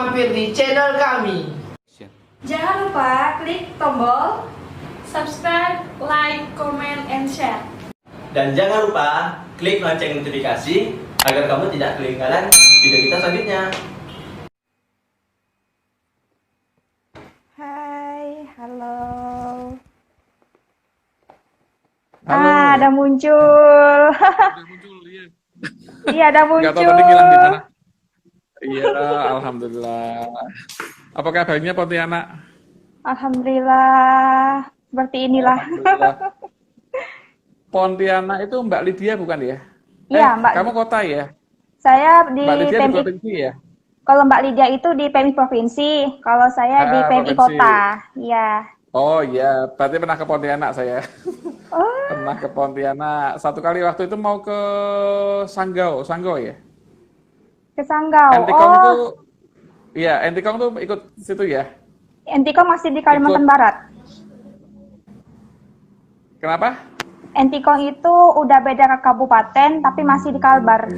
mampir di channel kami. Jangan lupa klik tombol subscribe, like, comment, and share. Dan jangan lupa klik lonceng notifikasi agar kamu tidak ketinggalan video kita selanjutnya. Hai, halo. Halo. Ada muncul. Udah muncul, iya. Iya, ada Nggak tahu muncul. tadi ngilang di mana. Iya, alhamdulillah. Apa kabarnya Pontianak? Alhamdulillah. Seperti inilah. Alhamdulillah. Pontianak itu Mbak Lydia bukan ya? Iya, Mbak. Kamu kota ya? Saya di Mbak Lydia di PMI. provinsi ya? Kalau Mbak Lydia itu di PMI provinsi, kalau saya di PMI provinsi. kota. Iya. Oh iya, berarti pernah ke Pontianak saya. Oh, Pernah ke Pontianak. Satu kali waktu itu mau ke Sanggau ya? ke Sanggau. Entikong Oh, tuh, iya Entikong tuh ikut situ ya? Entikong masih di Kalimantan Barat. Kenapa? Entikong itu udah beda ke kabupaten, tapi masih di Kalbar.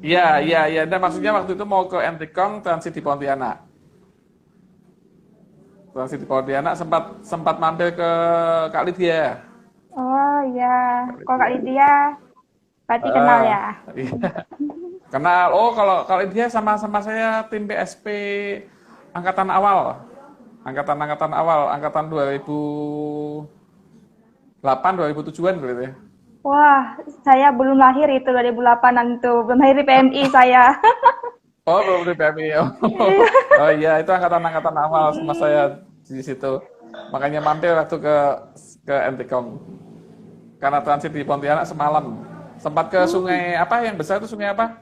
Iya. Dan maksudnya waktu itu mau ke Entikong, transit di Pontianak. Transit di Pontianak sempat mampir ke Kak Lydia. Oh iya, kok Kak Lydia berarti kenal ya? Iya. Kenal. Oh, kalau Kak Lydia sama-sama saya tim PSP angkatan awal. Angkatan 2008 2007-an gitu ya. Wah, saya belum lahir itu 2008-an itu, belum lahir di PMI saya. Oh, belum di PMI. Oh iya, itu angkatan awal sama saya di situ. Makanya mampir waktu ke Entikong. Karena transit di Pontianak semalam. Sempat ke sungai apa yang besar itu sungai apa?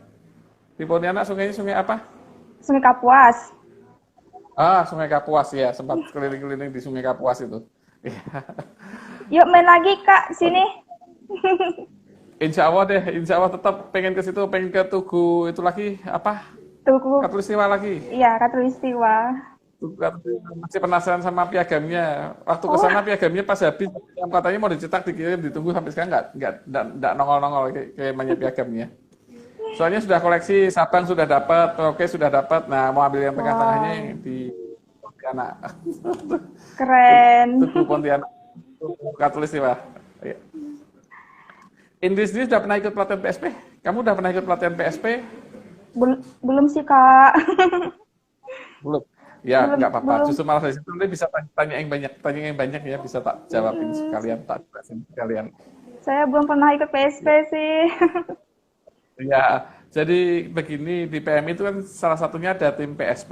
Di Pontianak sungai apa? Sungai Kapuas. Sungai Kapuas ya, sempat keliling-keliling di Sungai Kapuas itu. Yuk main lagi Kak, sini. Insya Allah tetap pengen ke situ, pengen ke Tugu itu lagi apa? Tugu, Katulistiwa lagi. iya Katulistiwa. Tugu Katulistiwa. Masih penasaran sama piagamnya. Waktu ke sana piagamnya pas habis, yang katanya mau dicetak dikirim, ditunggu sampai sekarang nggak nongol-nongol kayak banyak piagamnya. Soalnya sudah koleksi, Sabang sudah dapat, Oke sudah dapat. Nah, mau ambil yang tengah-tengahnya yang di Pontianak. Keren. Tugu Pontianak. Tugu Katulistiwa. Iya. Indri sendiri sudah pernah ikut pelatihan PSP? Kamu udah pernah ikut pelatihan PSP? Belum sih Kak. Belum. Ya, Belum, nggak apa-apa. belum. Justru malah dari situ nanti bisa tanya yang banyak ya, bisa tak jawabin sekalian, tak jelasin sekalian. Saya belum pernah ikut PSP sih. Ya, jadi begini, di PMI itu kan salah satunya ada tim PSP,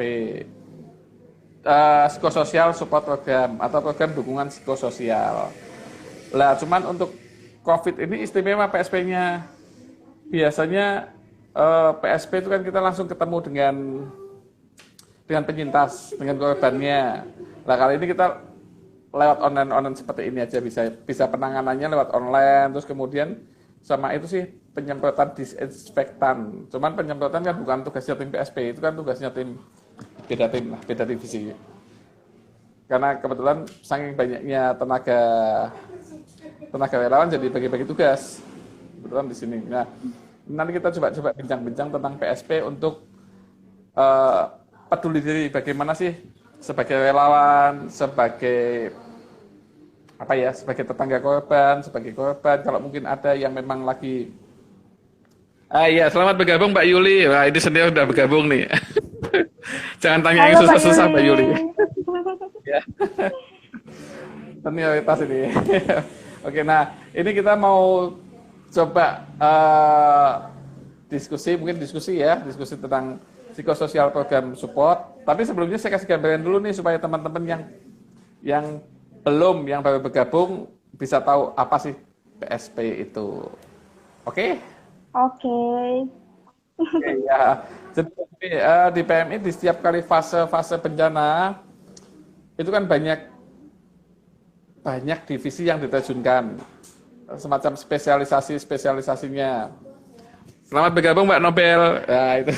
psikososial support program atau program dukungan psikososial. Lah, cuman untuk COVID ini istimewa PSP-nya. Biasanya PSP itu kan kita langsung ketemu dengan penyintas, dengan korbannya. Lah kali ini kita lewat online seperti ini aja bisa penanganannya lewat online, terus kemudian sama itu sih penyemprotan disinfektan. Cuman penyemprotan kan bukan tugasnya tim PSP, itu kan tugasnya beda divisi. Karena kebetulan saking banyaknya tenaga relawan jadi bagi-bagi tugas. Kebetulan di sini. Nah, nanti kita coba bincang-bincang tentang PSP untuk peduli diri, bagaimana sih sebagai relawan, sebagai tetangga korban, kalau mungkin ada yang memang lagi. Iya, selamat bergabung Mbak Yuli. Wah, ini sendiri udah bergabung nih. Jangan tanya yang Halo, Mbak susah-susah Mbak Yuli. Yuli. Ya. Senioritas ini. Oke, nah ini kita mau coba diskusi tentang psikososial program support. Tapi sebelumnya saya kasih gambaran dulu nih supaya teman-teman yang baru bergabung bisa tahu apa sih PSP itu. Oke? Oke. Oke, ya. Jadi di PMI di setiap kali fase bencana itu kan banyak divisi yang diterjunkan, semacam spesialisasinya. Selamat bergabung Mbak Nobel. Nah, itu.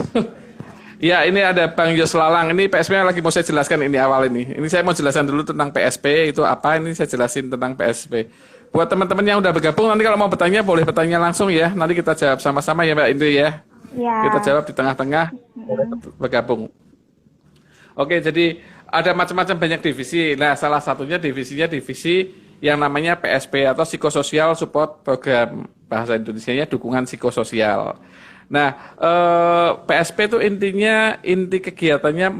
Ya, ini ada Bang Yos Lalang. Ini PSP lagi mau saya jelaskan ini awal ini. Ini saya mau jelaskan dulu tentang PSP itu apa. Ini saya jelasin tentang PSP. Buat teman-teman yang udah bergabung, nanti kalau mau bertanya boleh bertanya langsung ya. Nanti kita jawab sama-sama ya Mbak Indri ya. Ya. Kita jawab di tengah-tengah, bergabung. Oke, jadi ada macam-macam banyak divisi. Nah, salah satunya divisinya divisi yang namanya PSP atau Psikosocial Support Program. Bahasa Indonesianya dukungan psikososial. Nah, PSP itu inti kegiatannya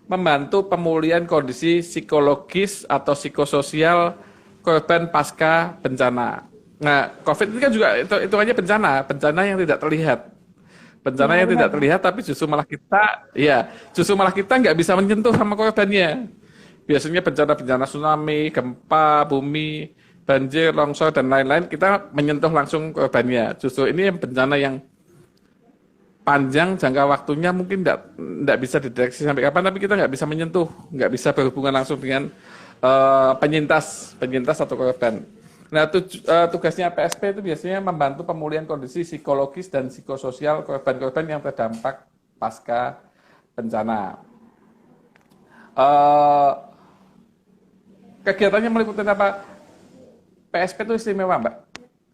membantu pemulihan kondisi psikologis atau psikososial korban pasca bencana. Nah, COVID ini kan juga itu hanya bencana yang tidak terlihat. Bencana yang tidak terlihat, tapi justru malah kita nggak bisa menyentuh sama korbannya. Biasanya bencana-bencana tsunami, gempa, bumi, banjir, longsor, dan lain-lain, kita menyentuh langsung korbannya. Justru ini yang bencana yang panjang, jangka waktunya mungkin nggak bisa dideteksi sampai kapan, tapi kita nggak bisa menyentuh, nggak bisa berhubungan langsung dengan penyintas atau korban. Nah, tugasnya PSP itu biasanya membantu pemulihan kondisi psikologis dan psikososial korban-korban yang terdampak pasca bencana. Kegiatannya meliputi apa? PSP itu istimewa, Mbak.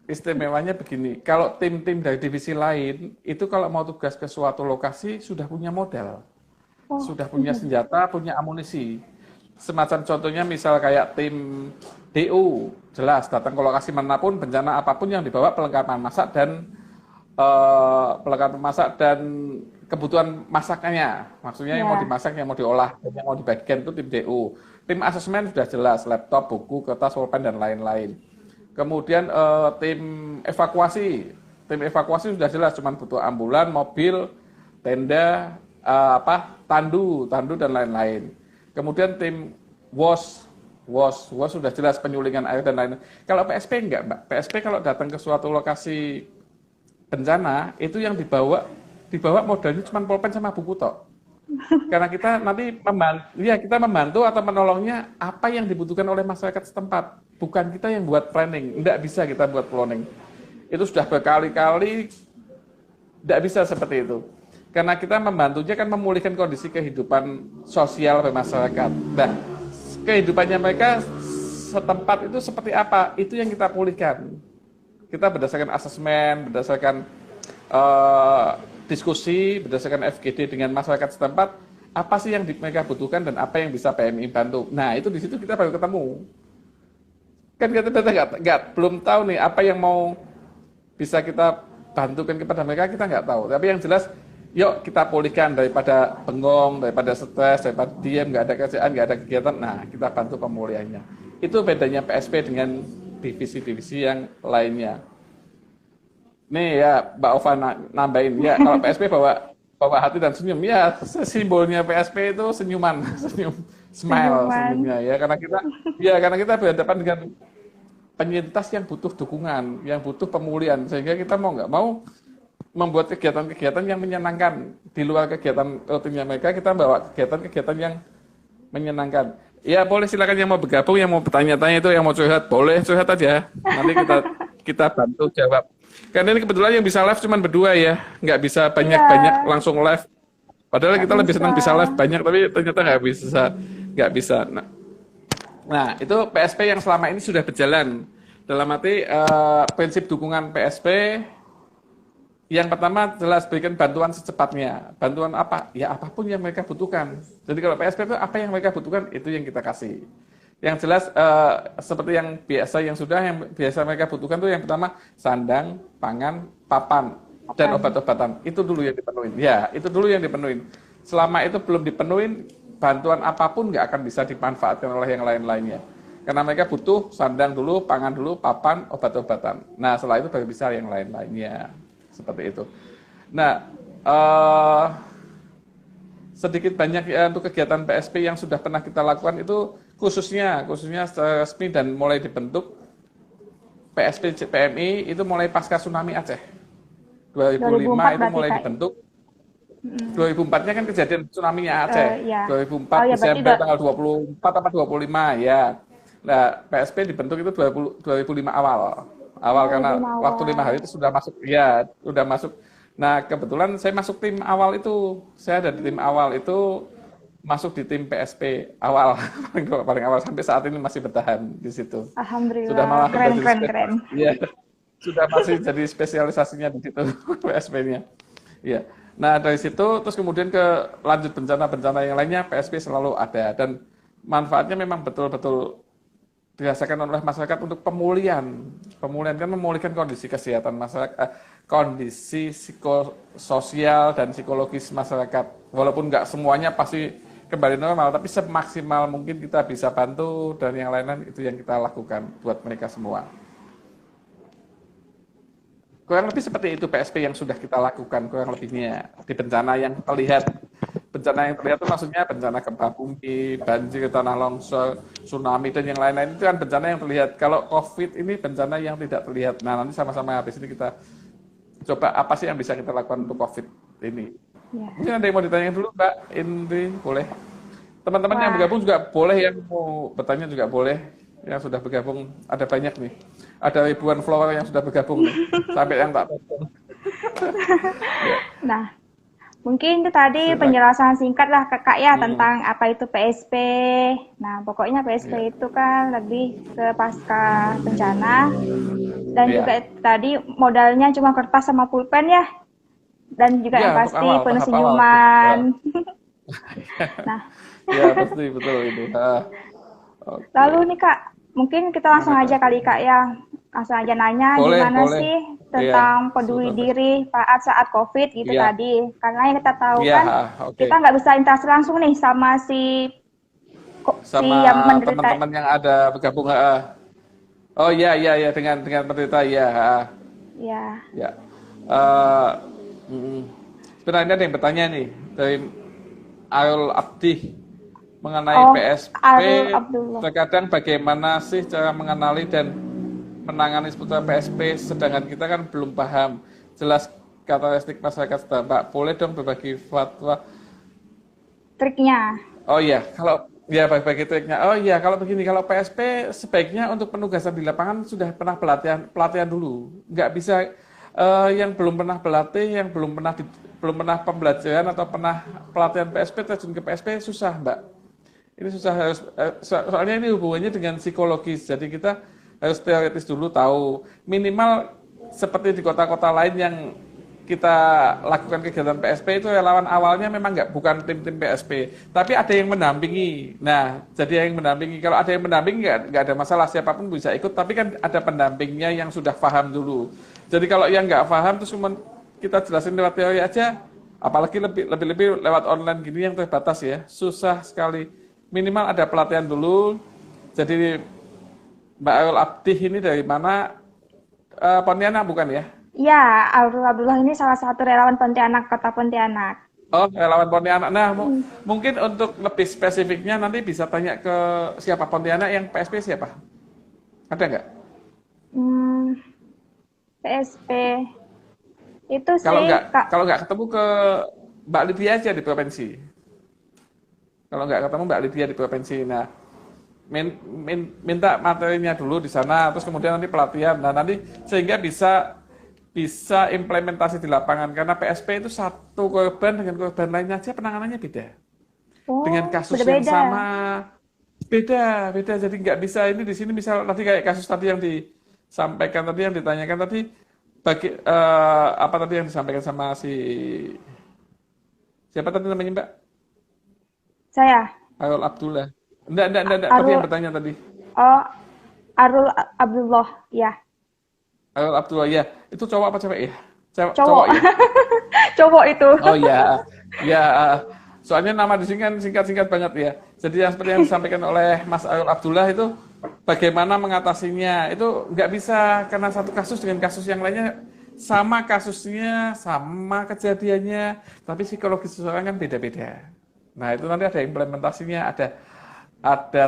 Istimewanya begini, kalau tim-tim dari divisi lain, itu kalau mau tugas ke suatu lokasi sudah punya modal. Sudah punya senjata, punya amunisi. Semacam contohnya misal kayak tim DU, jelas datang ke lokasi manapun, bencana apapun yang dibawa perlengkapan masak dan kebutuhan masaknya. Maksudnya yang mau dimasak, yang mau diolah, yang mau dibagikan itu tim DU. Tim asesmen sudah jelas, laptop, buku, kertas, pulpen, dan lain-lain. Kemudian tim evakuasi sudah jelas, cuma butuh ambulan, mobil, tenda, tandu dan lain-lain. Kemudian tim WOS sudah jelas, penyulingan air dan lain-lain. Kalau PSP enggak, Mbak. PSP kalau datang ke suatu lokasi bencana, itu yang dibawa modalnya cuma pulpen sama buku tok. Karena kita nanti membantu atau menolongnya apa yang dibutuhkan oleh masyarakat setempat. Bukan kita yang buat planning, enggak bisa kita buat planning. Itu sudah berkali-kali enggak bisa seperti itu. Karena kita membantunya kan memulihkan kondisi kehidupan sosial masyarakat. Nah, kehidupannya mereka setempat itu seperti apa? Itu yang kita pulihkan. Kita berdasarkan asesmen, berdasarkan diskusi, berdasarkan FGD dengan masyarakat setempat, apa sih yang mereka butuhkan dan apa yang bisa PMI bantu. Nah, itu di situ kita baru ketemu. Kan kita belum tahu nih apa yang mau bisa kita bantukan kepada mereka, kita nggak tahu. Tapi yang jelas, yuk kita pulihkan daripada bengong, daripada stres, daripada diam, nggak ada kerjaan, nggak ada kegiatan. Nah, kita bantu pemulihannya. Itu bedanya PSP dengan divisi-divisi yang lainnya. Nih ya, Mbak Ova nambahin. Ya, kalau PSP bawa hati dan senyum. Ya, simbolnya PSP itu senyuman, smile senyumnya ya. Karena kita berhadapan dengan penyintas yang butuh dukungan, yang butuh pemulihan, sehingga kita mau nggak mau membuat kegiatan-kegiatan yang menyenangkan. Di luar kegiatan rutinnya mereka, kita bawa kegiatan-kegiatan yang menyenangkan. Ya, boleh silakan yang mau bergabung, yang mau bertanya-tanya itu, yang mau curhat, boleh curhat aja. Nanti kita bantu jawab. Karena ini kebetulan yang bisa live cuma berdua ya, nggak bisa banyak-banyak langsung live. Padahal kita lebih senang bisa live banyak, tapi ternyata nggak bisa. Nah, itu PSP yang selama ini sudah berjalan. Dalam arti prinsip dukungan PSP, yang pertama jelas berikan bantuan secepatnya. Bantuan apa? Ya apapun yang mereka butuhkan. Jadi kalau PSP itu apa yang mereka butuhkan, itu yang kita kasih. Yang jelas seperti yang biasa mereka butuhkan itu yang pertama sandang, pangan, papan, dan obat-obatan. Itu dulu yang dipenuhin. Ya, itu dulu yang dipenuhin. Selama itu belum dipenuhin, bantuan apapun nggak akan bisa dimanfaatkan oleh yang lain-lainnya. Karena mereka butuh sandang dulu, pangan dulu, papan, obat-obatan. Nah, setelah itu baru bisa yang lain-lainnya. Seperti itu. Nah, sedikit banyak ya untuk kegiatan PSP yang sudah pernah kita lakukan itu khususnya secara resmi dan mulai dibentuk PSP PMI itu mulai pasca tsunami Aceh 2005 itu mulai dibentuk. 2004-nya kan kejadian tsunami-nya Aceh. 2004 Desember tanggal 24 atau 25 ya. Nah, PSP dibentuk itu 2005 awal karena waktu 5 hari itu sudah masuk. Nah, kebetulan saya masuk tim awal itu. Saya ada di tim awal itu, masuk di tim PSP awal, paling awal sampai saat ini masih bertahan di situ. Alhamdulillah. Sudah malah keren. Ya, sudah masih jadi spesialisasinya di situ PSP-nya. Iya. Nah, dari situ terus kemudian ke lanjut bencana-bencana yang lainnya PSP selalu ada dan manfaatnya memang betul-betul dirasakan oleh masyarakat untuk pemulihan. Pemulihan kan memulihkan kondisi kesehatan masyarakat, kondisi psikososial dan psikologis masyarakat. Walaupun nggak semuanya pasti kembali normal, tapi semaksimal mungkin kita bisa bantu dan yang lain-lain itu yang kita lakukan buat mereka semua. Kurang lebih seperti itu PSP yang sudah kita lakukan kurang lebihnya di bencana yang terlihat. Bencana yang terlihat itu maksudnya bencana gempa bumi, banjir, tanah longsor, tsunami dan yang lain-lain itu kan bencana yang terlihat. Kalau COVID ini bencana yang tidak terlihat. Nah, nanti sama-sama habis ini kita coba apa sih yang bisa kita lakukan untuk COVID ini. Ya. Mungkin ada yang mau ditanya dulu, Mbak Indri, boleh. Teman-teman yang Wah. bergabung juga boleh, yang mau bertanya juga boleh. Yang sudah bergabung, ada banyak nih. Ada ribuan follower yang sudah bergabung nih. Sampai yang tak tonton. Nah, mungkin itu tadi Silakan. penjelasan singkat lah Kakak ya Hmm. tentang apa itu PSP. Nah, pokoknya PSP itu kan lebih ke pasca bencana dan Iya. juga itu tadi modalnya cuma kertas sama pulpen ya. Dan juga Iya, yang untuk pasti awal, penuh tahap awal. senyuman. Nah, Ya, pasti betul itu. Oke. lalu nih Kak, mungkin kita langsung aja kali Kak ya. Langsung aja nanya Boleh, gimana boleh. sih tentang Iya, peduli sudah. diri saat COVID gitu Iya. tadi. Karena yang kita tahu Iya, kan oke. kita nggak bisa interaksi langsung nih sama si Sama yang menderita. teman-teman yang ada bergabung. Oh iya, iya, dengan penderita, iya. Ya, Ya. Sebenarnya ada yang bertanya nih dari Arul Abdi mengenai Oh, PSP. Arul Abdullah. Terkadang bagaimana sih cara mengenali dan menangani seputar PSP, sedangkan kita kan belum paham jelas karakteristik masyarakat terdampak. Boleh dong berbagi fatwa? triknya. Oh iya, kalau ya bagi triknya. Oh iya, kalau begini, kalau PSP sebaiknya untuk penugasan di lapangan sudah pernah pelatihan dulu. Nggak bisa yang belum pernah berlatih, yang belum pernah pembelajaran atau pernah pelatihan PSP terjun ke PSP susah, Mbak. Ini susah harus soalnya ini hubungannya dengan psikologis. Jadi kita harus teoritis dulu tahu minimal seperti di kota-kota lain yang kita lakukan kegiatan PSP itu relawan awalnya memang bukan tim-tim PSP, tapi ada yang mendampingi. Nah, jadi yang mendampingi, kalau ada yang mendampingi nggak ada masalah, siapapun bisa ikut, tapi kan ada pendampingnya yang sudah paham dulu. Jadi kalau yang nggak paham terus cuma kita jelasin lewat teori aja, apalagi lebih lewat online gini yang terbatas ya, susah sekali. Minimal ada pelatihan dulu. Jadi Mbak Arul Abdi ini dari mana? Pontianak bukan ya? Ya, Arul Abdullah ini salah satu relawan Pontianak, Kota Pontianak. Oh, relawan Pontianak. Nah, mungkin untuk lebih spesifiknya nanti bisa tanya ke siapa Pontianak yang PSP siapa? Ada nggak? PSP itu sih Kak. Kalau nggak ketemu ke Mbak Lydia aja di provinsi. Kalau nggak ketemu Mbak Lydia di provinsi, nah minta materinya dulu di sana, terus kemudian nanti pelatihan. Nah nanti sehingga bisa implementasi di lapangan karena PSP itu satu korban dengan korban lainnya aja penanganannya beda. Oh, Dengan kasus beda-beda. yang sama beda. Jadi nggak bisa ini di sini misal nanti kayak kasus tadi yang disampaikan tadi yang ditanyakan tadi apa tadi yang disampaikan sama siapa tadi namanya Mbak? Saya. Arul Abdullah. Enggak, tapi yang bertanya tadi. Oh, Arul Abdullah, ya. Arul Abdullah, ya. Itu cowok apa cewek ya? Cowok. Ya? Cowok itu. Oh ya. Soalnya nama di sini kan singkat-singkat banget ya. Jadi yang seperti yang disampaikan oleh Mas Arul Abdullah itu bagaimana mengatasinya. Itu nggak bisa karena satu kasus dengan kasus yang lainnya sama kasusnya, sama kejadiannya, tapi psikologis seseorang kan beda-beda. Nah itu nanti ada implementasinya, ada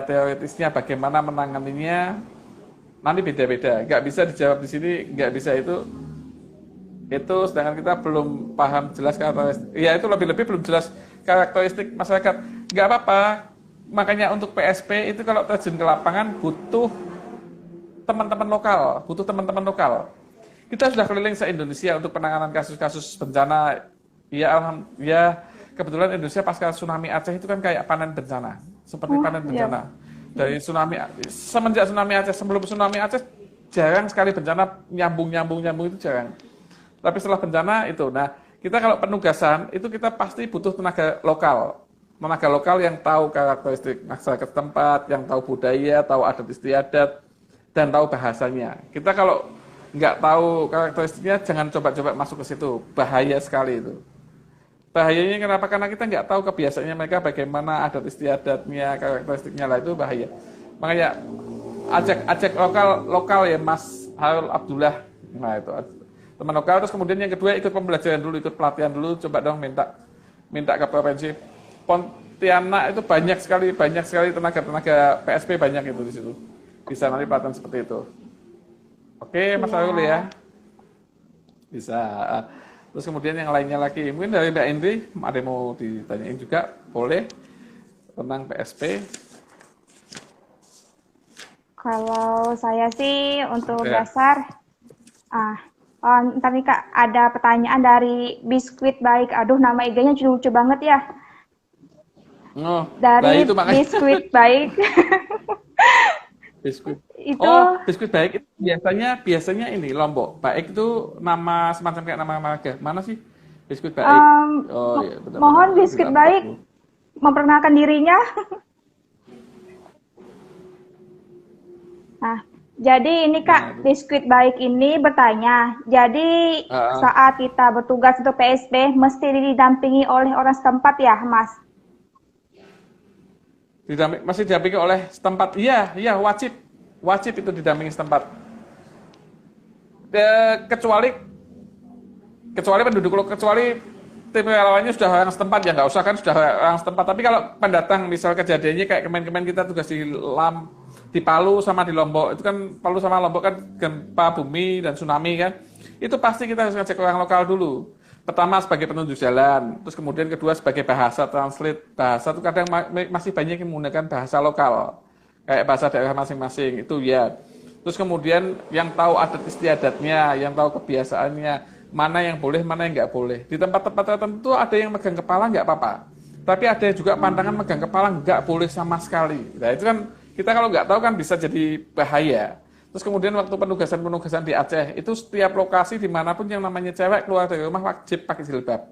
teoritisnya bagaimana menanganinya, nanti beda-beda. Nggak bisa dijawab di sini, nggak bisa itu sedangkan kita belum paham jelas karakteristik. Ya itu lebih-lebih belum jelas karakteristik masyarakat. Nggak apa-apa. Makanya untuk PSP itu kalau terjun ke lapangan butuh teman-teman lokal. Kita sudah keliling se-Indonesia untuk penanganan kasus-kasus bencana. Ya kebetulan Indonesia pasca tsunami Aceh itu kan kayak panen bencana, seperti panen bencana. Dari tsunami, semenjak tsunami Aceh, sebelum tsunami Aceh jarang sekali bencana nyambung itu jarang. Tapi setelah bencana itu, nah kita kalau penugasan itu kita pasti butuh tenaga lokal yang tahu karakteristik masyarakat tempat, yang tahu budaya, tahu adat istiadat, dan tahu bahasanya. Kita kalau nggak tahu karakteristiknya, jangan coba-coba masuk ke situ, bahaya sekali itu. Bahayanya kenapa? Karena kita nggak tahu kebiasaannya mereka, bagaimana adat istiadatnya, karakteristiknya lah, itu bahaya. Makanya ajak lokal ya Mas Harul Abdullah, nah itu teman lokal. Terus kemudian yang kedua ikut pembelajaran dulu, ikut pelatihan dulu, coba dong minta ke provinsi Pontianak itu banyak sekali tenaga PSP banyak itu di situ, bisa nanti pelatihan seperti itu. Oke Mas Harul ya, bisa. Terus kemudian yang lainnya lagi, mungkin dari Mbak Indri ada yang mau ditanyain juga, boleh, tentang PSP. Kalau saya sih untuk dasar, ntar nih Kak, ada pertanyaan dari Biskuit Baik. Aduh, nama IG-nya lucu banget ya. Oh, dari itu Biskuit Baik. Biskuit. Itu Biskuit Baik itu biasanya ini Lombok. Baik itu nama semacam kayak nama marga. Mana sih Biskuit Baik? Iya, mohon Biskuit Baik memperkenalkan dirinya. Nah, jadi ini Kak, Biskuit Baik ini bertanya, jadi saat kita bertugas untuk PSP, mesti didampingi oleh orang setempat ya, Mas? Masih didampingi oleh setempat? Iya, wajib itu didampingi setempat. Kecuali tim relawannya sudah orang setempat, ya nggak usah kan, sudah orang setempat. Tapi kalau pendatang, misal kejadiannya kayak kemarin kita tugas di Palu sama di Lombok, itu kan Palu sama Lombok kan gempa bumi dan tsunami kan, itu pasti kita harus ngecek orang lokal dulu. Pertama sebagai penunjuk jalan, terus kemudian kedua sebagai bahasa translate. Bahasa itu kadang masih banyak yang menggunakan bahasa lokal, kayak bahasa daerah masing-masing, itu ya. Terus kemudian yang tahu adat istiadatnya, yang tahu kebiasaannya, mana yang boleh, mana yang nggak boleh. Di tempat-tempat tertentu ada yang megang kepala nggak apa-apa, tapi ada juga pandangan megang kepala nggak boleh sama sekali. Nah itu kan kita kalau nggak tahu kan bisa jadi bahaya. Terus kemudian waktu penugasan di Aceh, itu setiap lokasi dimanapun yang namanya cewek keluar dari rumah wajib pakai jilbab.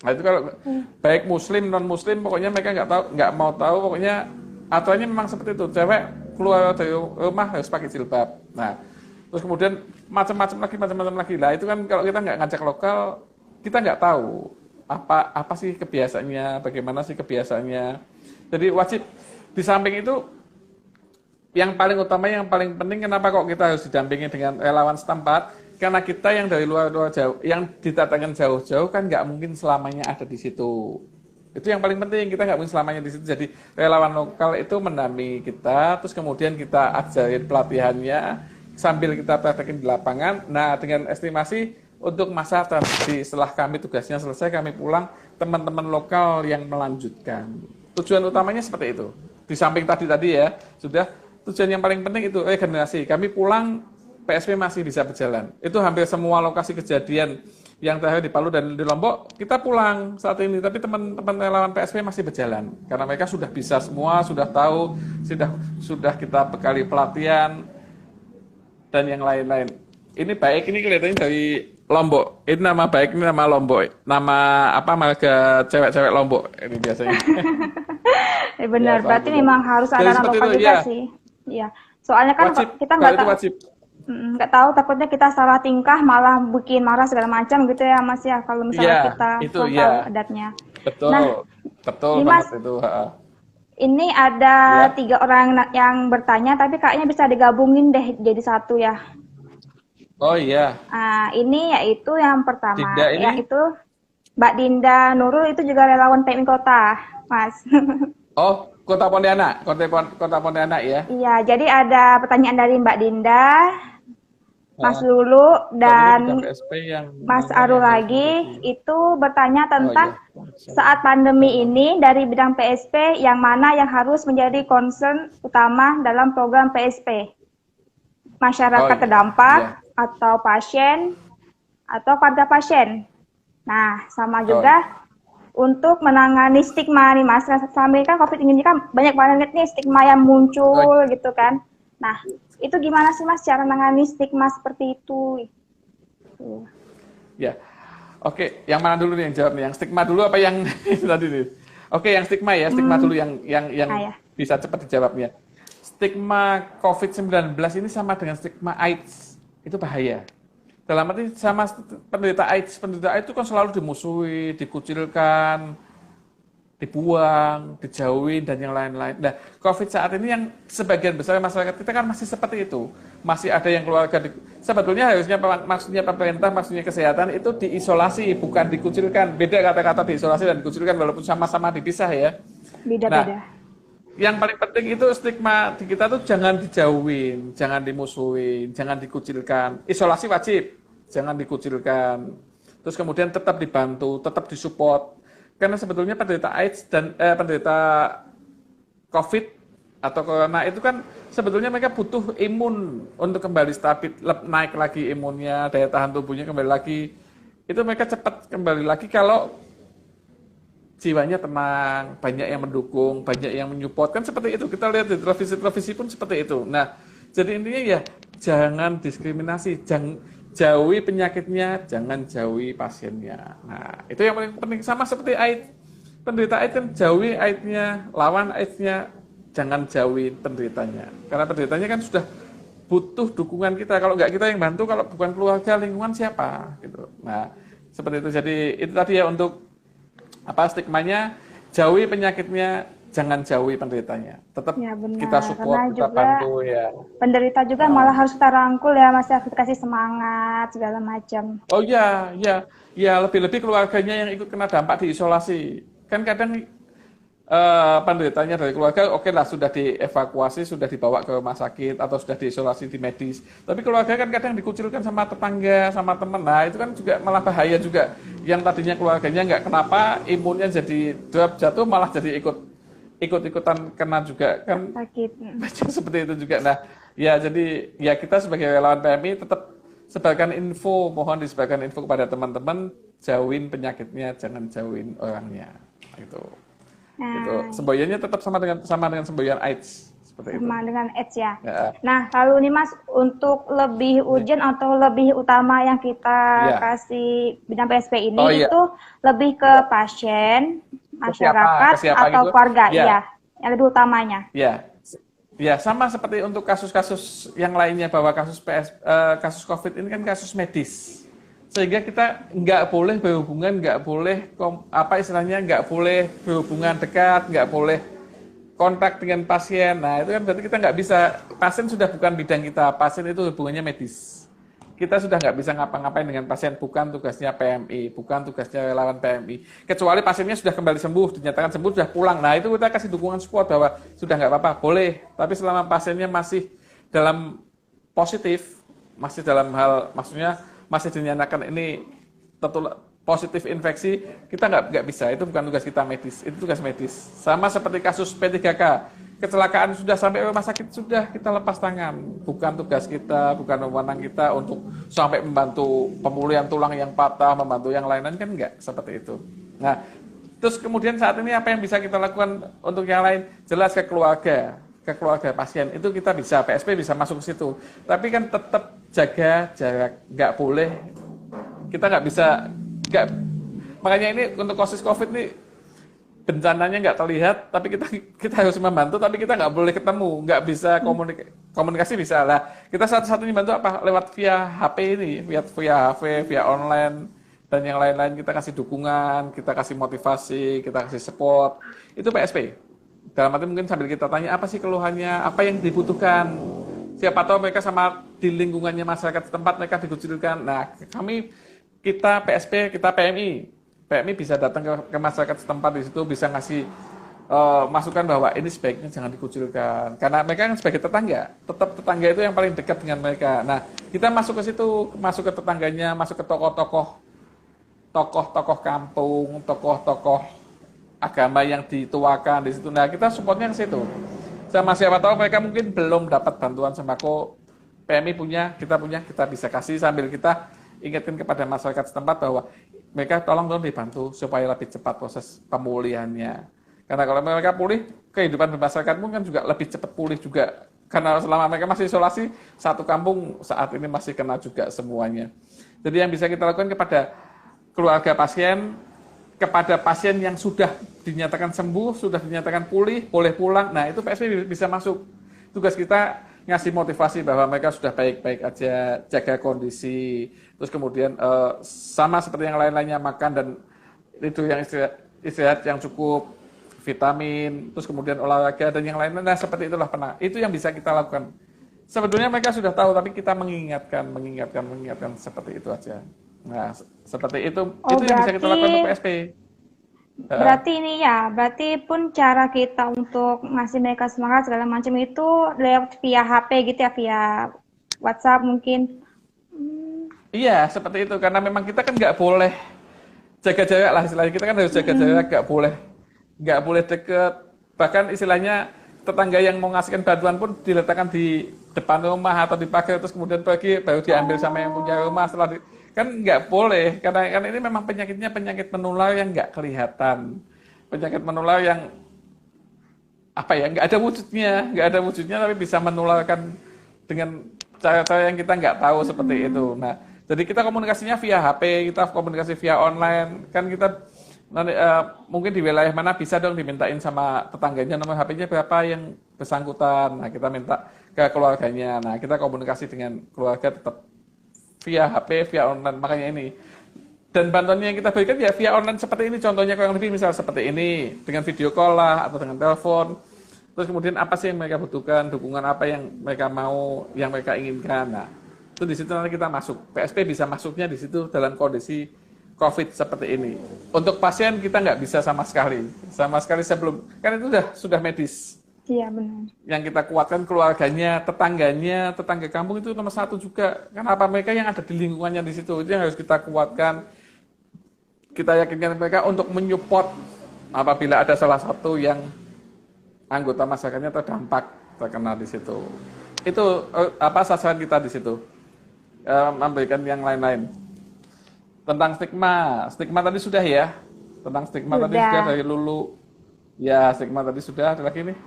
Nah itu kalau baik muslim non muslim, pokoknya mereka nggak mau tahu, pokoknya aturannya memang seperti itu. Cewek keluar dari rumah harus pakai jilbab. Nah terus kemudian macam-macam lagi. Nah itu kan kalau kita nggak ngajak lokal, kita nggak tahu apa sih kebiasaannya, bagaimana sih kebiasaannya. Jadi wajib. Di samping itu, yang paling utama, yang paling penting, kenapa kok kita harus didampingi dengan relawan setempat? Karena kita yang dari luar jauh, yang didatangkan jauh-jauh kan nggak mungkin selamanya ada di situ. Itu yang paling penting, kita nggak mungkin selamanya di situ. Jadi relawan lokal itu mendampingi kita, terus kemudian kita ajarin pelatihannya, sambil kita praktekin di lapangan. Nah, dengan estimasi untuk masa transisi setelah kami tugasnya selesai, kami pulang, teman-teman lokal yang melanjutkan. Tujuan utamanya seperti itu. Di samping tadi ya, sudah. Tujuan yang paling penting itu regenerasi. Kami pulang, PSP masih bisa berjalan. Itu hampir semua lokasi kejadian yang terakhir di Palu dan di Lombok, kita pulang saat ini. Tapi teman-teman relawan PSP masih berjalan. Karena mereka sudah bisa semua, sudah tahu, sudah kita bekali pelatihan, dan yang lain-lain. Ini Baik, ini kelihatannya dari Lombok. Ini nama Baik, ini nama Lombok. Nama marga cewek-cewek Lombok ini biasanya. Benar, ya, berarti memang harus ada anak lokal juga sih. Iya, soalnya kan wajib, kita nggak tahu, takutnya kita salah tingkah malah bikin marah segala macam gitu ya Mas ya, kalau misalnya kita tahu adatnya. Betul Mas, itu. Ini ada 3 orang yang bertanya, tapi kayaknya bisa digabungin deh jadi satu ya. Oh iya. Nah, ini yaitu yang pertama, yaitu Mbak Dinda Nurul, itu juga relawan PMI Kota, Mas. Oh, Kota Pontianak, Kota Pontianak ya? Iya, jadi ada pertanyaan dari Mbak Dinda, Mas Lulu, dan Mas Arul lagi, itu bertanya tentang saat pandemi ini dari bidang PSP, yang mana yang harus menjadi concern utama dalam program PSP? Masyarakat terdampak, atau pasien, atau keluarga pasien? Nah, sama juga untuk menangani stigma nih Mas, sambil kan COVID ini kan banyak banget nih stigma yang muncul gitu kan. Nah, itu gimana sih Mas cara menangani stigma seperti itu? Ya, oke. Yang mana dulu nih yang jawab nih? Yang stigma dulu apa yang tadi nih? Oke, yang stigma ya, stigma dulu yang Ya. bisa cepat dijawabnya. Stigma COVID-19 ini sama dengan stigma AIDS, itu bahaya. Dalam arti sama penderita AIDS itu kan selalu dimusuhi, dikucilkan, dibuang, dijauhin, dan yang lain-lain. Nah, COVID saat ini yang sebagian besar masyarakat kita kan masih seperti itu. Masih ada yang keluarga, sebetulnya harusnya maksudnya pemerintah, maksudnya kesehatan itu diisolasi, bukan dikucilkan. Beda kata-kata diisolasi dan dikucilkan, walaupun sama-sama dipisah ya. Beda-beda. Nah, yang paling penting itu stigma di kita tuh jangan dijauhin, jangan dimusuhin, jangan dikucilkan. Isolasi wajib, jangan dikucilkan. Terus kemudian tetap dibantu, tetap disupport. Karena sebetulnya penderita AIDS dan penderita COVID atau corona itu kan sebetulnya mereka butuh imun untuk kembali stabil, naik lagi imunnya, daya tahan tubuhnya kembali lagi. Itu mereka cepat kembali lagi kalau jiwanya tenang, banyak yang mendukung, banyak yang menyupport. Kan seperti itu, kita lihat di televisi-televisi pun seperti itu. Nah, jadi intinya ya jangan diskriminasi, jangan jauhi penyakitnya, jangan jauhi pasiennya. Nah, itu yang paling penting. Sama seperti AIDS. Penderita AIDS kan jauhi AIDS-nya, lawan AIDS-nya, jangan jauhi penderitanya. Karena penderitanya kan sudah butuh dukungan kita. Kalau nggak kita yang bantu, kalau bukan keluarga, lingkungan siapa? Gitu. Nah, seperti itu. Jadi itu tadi ya untuk stigmanya, jauhi penyakitnya, jangan jauhi penderitanya. Tetap ya, kita support, kita bantu ya. Penderita juga malah harus kita rangkul ya, Mas, kasih semangat segala macam. Oh ya, lebih-lebih keluarganya yang ikut kena dampak diisolasi. Kan kadang penderitanya dari keluarga oke lah sudah dievakuasi, sudah dibawa ke rumah sakit atau sudah diisolasi di medis. Tapi keluarga kan kadang dikucilkan sama tetangga, sama teman. Nah, itu kan juga malah bahaya juga. Yang tadinya keluarganya nggak kenapa, imunnya jadi drop, jatuh malah jadi ikut-ikutan kena juga kan sakit. Seperti itu juga. Nah, ya jadi ya kita sebagai relawan PMI tetap sebarkan info, mohon disebarkan info kepada teman-teman, jauhin penyakitnya, jangan jauhin orangnya. Gitu. Gitu. Semboyannya tetap sama dengan semboyan AIDS seperti itu. Sama dengan AIDS ya. Nah, lalu nih Mas, untuk lebih urgent atau lebih utama yang kita kasih bidang PSP ini itu lebih ke pasien, masyarakat atau gitu? Keluarga, ya, yang lebih utamanya. Ya, sama seperti untuk kasus-kasus yang lainnya bahwa kasus COVID ini kan kasus medis, sehingga kita nggak boleh berhubungan, nggak boleh nggak boleh berhubungan dekat, nggak boleh kontak dengan pasien. Nah, itu kan berarti kita nggak bisa, pasien sudah bukan bidang kita, pasien itu hubungannya medis. Kita sudah nggak bisa ngapa-ngapain dengan pasien, bukan tugasnya PMI, bukan tugasnya relawan PMI. Kecuali pasiennya sudah kembali sembuh, dinyatakan sembuh, sudah pulang. Nah, itu kita kasih dukungan support bahwa sudah nggak apa-apa, boleh. Tapi selama pasiennya masih dalam positif, masih dalam hal, maksudnya masih dinyatakan ini positif infeksi, kita nggak bisa. Itu bukan tugas kita medis, itu tugas medis. Sama seperti kasus P3K. Kecelakaan sudah sampai rumah sakit, sudah kita lepas tangan. Bukan tugas kita, bukan wewenang kita untuk sampai membantu pemulihan tulang yang patah, membantu yang lain-lain, kan enggak seperti itu. Nah, terus kemudian saat ini apa yang bisa kita lakukan untuk yang lain? Jelas ke keluarga pasien, itu kita bisa, PSP bisa masuk ke situ. Tapi kan tetap jaga jarak, nggak boleh, kita nggak bisa, makanya ini untuk kasus COVID ini, bencananya nggak terlihat, tapi kita harus membantu, tapi kita nggak boleh ketemu, nggak bisa komunikasi bisa lah. Kita satu-satunya bantu apa? Lewat via HP ini, via HP, via online, dan yang lain-lain kita kasih dukungan, kita kasih motivasi, kita kasih support. Itu PSP. Dalam arti mungkin sambil kita tanya apa sih keluhannya, apa yang dibutuhkan. Siapa tahu mereka sama di lingkungannya masyarakat setempat mereka dikucilkan. Nah, kita PSP, kita PMI bisa datang ke masyarakat setempat di situ, bisa ngasih masukan bahwa ini sebaiknya jangan dikucilkan. Karena mereka kan sebagai tetangga, tetap tetangga itu yang paling dekat dengan mereka. Nah, kita masuk ke situ, masuk ke tetangganya, masuk ke tokoh-tokoh kampung, tokoh-tokoh agama yang dituakan di situ. Nah, kita supportnya ke situ. Sama siapa tahu mereka mungkin belum dapat bantuan sembako, PMI punya, kita bisa kasih sambil kita ingatkan kepada masyarakat setempat bahwa mereka tolong dibantu supaya lebih cepat proses pemulihannya. Karena kalau mereka pulih, kehidupan bermasyarakat pun kan juga lebih cepat pulih juga. karena selama mereka masih isolasi, satu kampung saat ini masih kena juga semuanya. Jadi yang bisa kita lakukan kepada keluarga pasien, kepada pasien yang sudah dinyatakan sembuh, sudah dinyatakan pulih, boleh pulang, nah itu PSBB bisa masuk. Tugas kita ngasih motivasi bahwa mereka sudah baik-baik aja, jaga kondisi, terus kemudian sama seperti yang lain-lainnya, makan dan itu yang istirahat yang cukup, vitamin, terus kemudian olahraga dan yang lain-lain. Nah, seperti itulah itu yang bisa kita lakukan. Sebetulnya mereka sudah tahu, tapi kita mengingatkan seperti itu aja. Nah, seperti itu yang bisa kita lakukan untuk PSP. Berarti ini ya, berarti pun cara kita untuk ngasih mereka semangat segala macam itu lewat via HP gitu ya, via WhatsApp mungkin. Iya, seperti itu. Karena memang kita kan nggak boleh jaga jarak lah istilahnya. Kita kan harus jaga jarak, nggak boleh deket. Bahkan istilahnya tetangga yang mau ngasihkan bantuan pun diletakkan di depan rumah atau di pagar, terus kemudian pergi baru diambil sama yang punya rumah. Kan nggak boleh, karena ini memang penyakitnya penyakit menular yang nggak kelihatan, penyakit menular yang nggak ada wujudnya tapi bisa menularkan dengan cara-cara yang kita nggak tahu seperti itu. Nah, jadi kita komunikasinya via HP, kita komunikasi via online, kan kita nanti mungkin di wilayah mana bisa dong dimintain sama tetangganya nomor HP-nya berapa yang bersangkutan. Nah, kita minta ke keluarganya. Nah, kita komunikasi dengan keluarga tetap via HP, via online, makanya ini. Dan bantuannya yang kita berikan ya via online seperti ini, contohnya kurang lebih misal seperti ini, dengan video call lah, atau dengan telepon. Terus kemudian apa sih yang mereka butuhkan, dukungan apa yang mereka mau, yang mereka inginkan. Nah, itu di situ nanti kita masuk. PSP bisa masuknya di situ dalam kondisi COVID seperti ini. Untuk pasien kita nggak bisa sama sekali sebelum, kan itu sudah medis. Iya benar. Yang kita kuatkan keluarganya, tetangganya, tetangga kampung itu nomor satu juga. Kenapa mereka yang ada di lingkungannya di situ itu yang harus kita kuatkan. Kita yakinkan mereka untuk menyupport apabila ada salah satu yang anggota masyarakatnya terdampak terkena di situ. Itu sasaran kita di situ. Memberikan yang lain-lain. Tentang stigma tadi sudah ya. Tentang stigma tadi sudah dari Lulu. Ya, stigma tadi sudah. Ada lagi nih.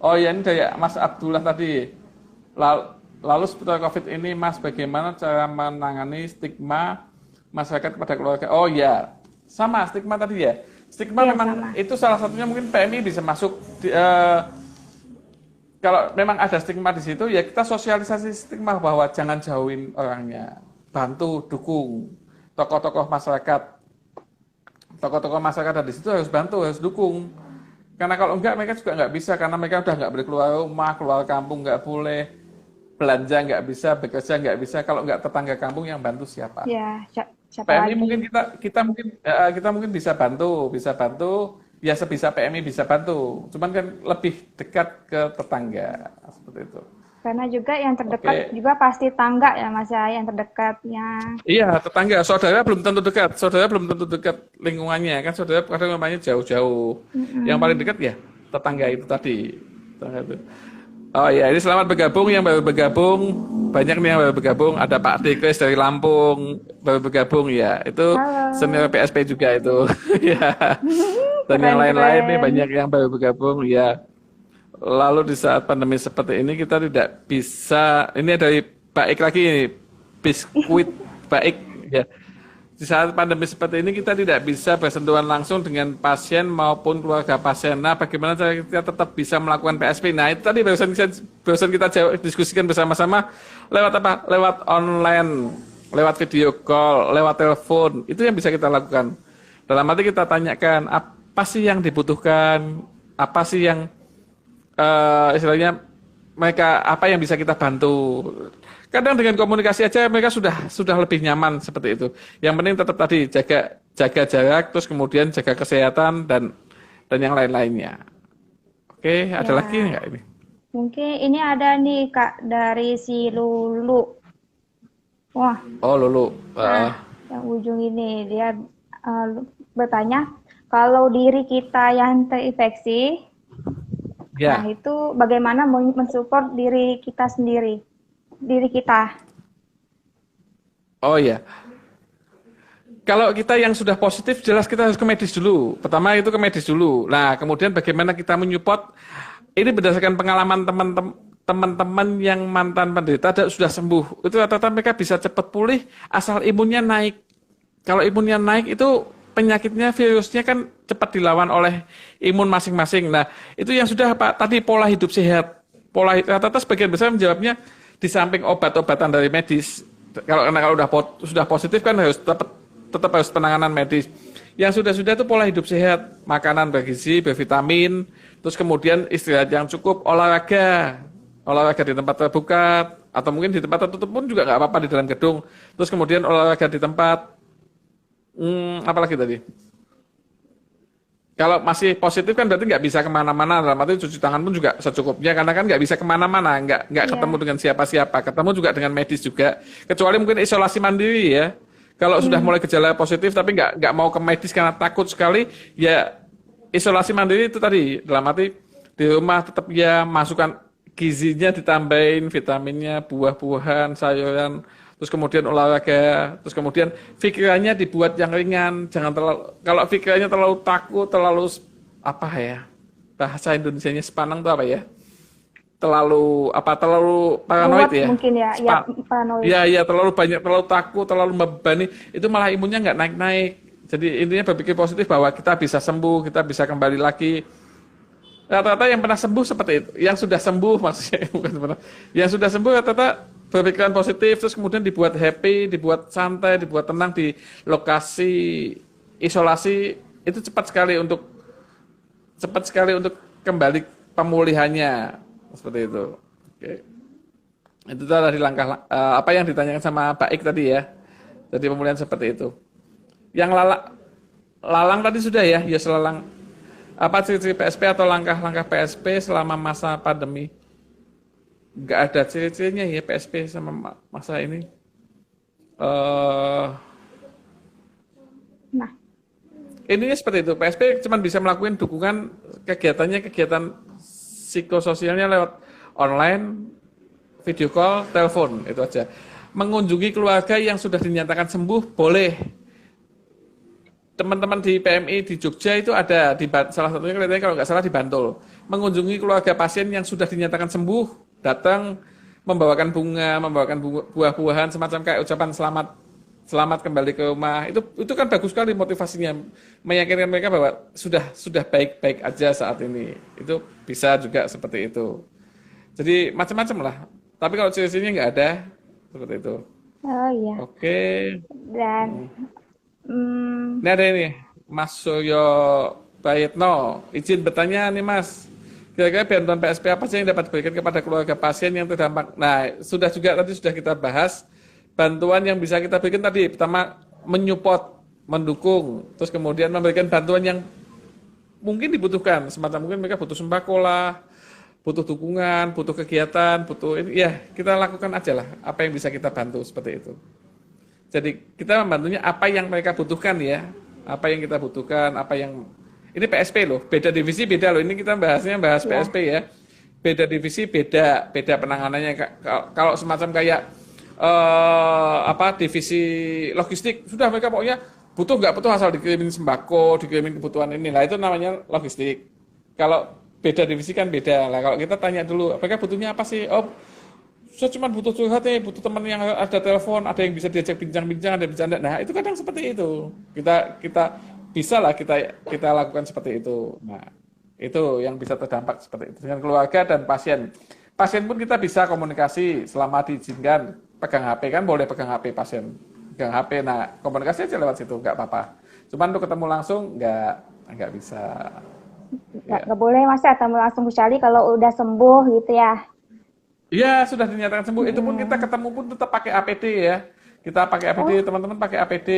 Oh ya, ini dari Mas Abdullah tadi. Lalu seputar COVID ini, Mas, bagaimana cara menangani stigma masyarakat kepada keluarga? Oh ya, sama stigma tadi ya. Stigma ya, memang sama. Itu salah satunya mungkin PMI bisa masuk. Kalau memang ada stigma di situ, ya kita sosialisasi stigma bahwa jangan jauhin orangnya. Bantu, dukung. Tokoh-tokoh masyarakat di situ harus bantu, harus dukung. Karena kalau enggak, mereka juga nggak bisa, karena mereka udah nggak boleh keluar rumah, keluar kampung nggak boleh, belanja nggak bisa, bekerja nggak bisa. Kalau nggak tetangga kampung yang bantu siapa? Ya, siapa PMI lagi? mungkin kita mungkin bisa bantu, ya sebisa PMI bisa bantu. Cuman kan lebih dekat ke tetangga seperti itu. Karena juga yang terdekat juga pasti tangga ya Mas ya, yang terdekatnya. Iya, tetangga. Saudara belum tentu dekat lingkungannya. Kan saudara kadang namanya jauh-jauh. Yang paling dekat ya tetangga itu tadi. Tetangga itu. Oh ya, ini selamat bergabung yang baru bergabung. Banyak nih yang baru bergabung. Ada Pak Dekres dari Lampung baru bergabung ya. Itu senior PSP juga itu. Ya. Dan yang lain-lain nih banyak yang baru bergabung ya. Lalu di saat pandemi seperti ini kita tidak bisa, ini dari Baik lagi ini, biskuit Baik ya. Di saat pandemi seperti ini kita tidak bisa bersentuhan langsung dengan pasien maupun keluarga pasien. Nah, bagaimana cara kita tetap bisa melakukan PSP? Nah, itu tadi barusan kita diskusikan bersama-sama lewat apa? Lewat online, lewat video call, lewat telepon. Itu yang bisa kita lakukan. Dalam arti kita tanyakan apa sih yang dibutuhkan, apa sih yang istilahnya mereka apa yang bisa kita bantu. Kadang dengan komunikasi aja mereka sudah lebih nyaman seperti itu. Yang penting tetap tadi jaga jarak, terus kemudian jaga kesehatan dan yang lain-lainnya. Oke, ada lagi nggak ini? Mungkin ini ada nih Kak dari si Lulu. Wah. Oh Lulu. Yang ujung ini dia bertanya kalau diri kita yang terinfeksi. Ya. Nah, itu bagaimana mensupport diri kita sendiri, diri kita. Oh ya. Kalau kita yang sudah positif, jelas kita harus ke medis dulu. Pertama itu ke medis dulu. Nah, kemudian bagaimana kita menyupport, ini berdasarkan pengalaman teman-teman yang mantan penderita sudah sembuh, itu rata-rata mereka bisa cepat pulih asal imunnya naik. Kalau imunnya naik itu penyakitnya, virusnya kan cepat dilawan oleh imun masing-masing. Nah, itu yang sudah Pak tadi pola hidup sehat. Rata-rata sebagian besar menjawabnya di samping obat-obatan dari medis. Kalau sudah positif kan harus tetap harus penanganan medis. Yang sudah itu pola hidup sehat, makanan bergizi, bervitamin, terus kemudian istirahat yang cukup, olahraga di tempat terbuka, atau mungkin di tempat tertutup pun juga nggak apa-apa di dalam gedung. Terus kemudian olahraga di tempat, apalagi tadi? Kalau masih positif kan berarti nggak bisa kemana-mana, dalam arti cuci tangan pun juga secukupnya, karena kan nggak bisa kemana-mana, nggak ketemu dengan siapa-siapa, ketemu juga dengan medis juga, kecuali mungkin isolasi mandiri ya. Kalau sudah mulai gejala positif tapi nggak mau ke medis karena takut sekali, ya isolasi mandiri itu tadi, dalam arti di rumah tetap ya masukkan gizinya, ditambahin vitaminnya, buah-buahan, sayuran, terus kemudian olahraga, terus kemudian pikirannya dibuat yang ringan, jangan kalau pikirannya terlalu takut, terlalu apa ya, bahasa Indonesianya sepanang itu apa ya, terlalu paranoid ya, mungkin ya, paranoid. Ya terlalu banyak, terlalu takut, terlalu membebani, itu malah imunnya nggak naik-naik. Jadi intinya berpikir positif bahwa kita bisa sembuh, kita bisa kembali lagi. Rata-rata yang pernah sembuh seperti itu, yang sudah sembuh maksudnya bukan pernah, yang sudah sembuh rata-rata berpikiran positif, terus kemudian dibuat happy, dibuat santai, dibuat tenang di lokasi isolasi, itu cepat sekali untuk kembali pemulihannya seperti itu. Oke. Itu tadi langkah apa yang ditanyakan sama Pak Ik tadi ya. Jadi pemulihan seperti itu. Yang lalang tadi sudah ya, selalang. Apa ciri-ciri PSP atau langkah-langkah PSP selama masa pandemi? Nggak ada ciri-cirinya ya PSP sama masa ini. Nah, Ininya seperti itu. PSP cuma bisa melakukan dukungan kegiatan psikososialnya lewat online, video call, telepon, itu aja. Mengunjungi keluarga yang sudah dinyatakan sembuh boleh. Teman-teman di PMI di Jogja itu ada di salah satunya kelihatannya kalau nggak salah di Bantul. Mengunjungi keluarga pasien yang sudah dinyatakan sembuh, datang membawakan bunga, membawakan buah-buahan semacam kayak ucapan selamat kembali ke rumah. Itu kan bagus sekali motivasinya, meyakinkan mereka bahwa sudah baik-baik aja saat ini. Itu bisa juga seperti itu. Jadi macam-macam lah. Tapi kalau ciri-cirinya nggak ada seperti itu. oh iya. Oke. Dan Ini ada ini, Mas Suryo Bayetno, izin bertanya nih Mas, kira-kira bantuan PSP apa sih yang dapat diberikan kepada keluarga pasien yang terdampak? Nah, sudah kita bahas, bantuan yang bisa kita berikan tadi, pertama menyupport, mendukung, terus kemudian memberikan bantuan yang mungkin dibutuhkan, semacam mungkin mereka butuh sembako lah, butuh dukungan, butuh kegiatan, butuh ini, ya kita lakukan aja lah, apa yang bisa kita bantu seperti itu. Jadi kita membantunya apa yang mereka butuhkan ya, apa yang kita butuhkan, ini PSP loh, beda divisi beda loh, ini kita bahas PSP ya, beda divisi beda penanganannya. Kalau semacam kayak divisi logistik, sudah mereka pokoknya nggak butuh asal dikirimin sembako, dikirimin kebutuhan ini lah, itu namanya logistik. Kalau beda divisi kan beda lah. Kalau kita tanya dulu, mereka butuhnya apa sih? Oh, saya cuma butuh curhat ya, butuh teman yang ada telepon, ada yang bisa diajak bincang-bincang, ada bercanda. Nah, itu kadang seperti itu. Kita bisa lah kita lakukan seperti itu. Nah, itu yang bisa terdampak seperti itu dengan keluarga dan pasien. Pasien pun kita bisa komunikasi selama diizinkan. Pegang HP kan boleh pegang HP pasien. Pegang HP. Nah, komunikasi aja lewat situ, nggak apa-apa. Cuman untuk ketemu langsung nggak bisa. Nggak boleh Mas ya, ketemu langsung kecuali kalau udah sembuh gitu ya. Iya, sudah dinyatakan sembuh. Itu pun kita ketemu pun tetap pakai APD ya. Kita pakai APD, teman-teman pakai APD.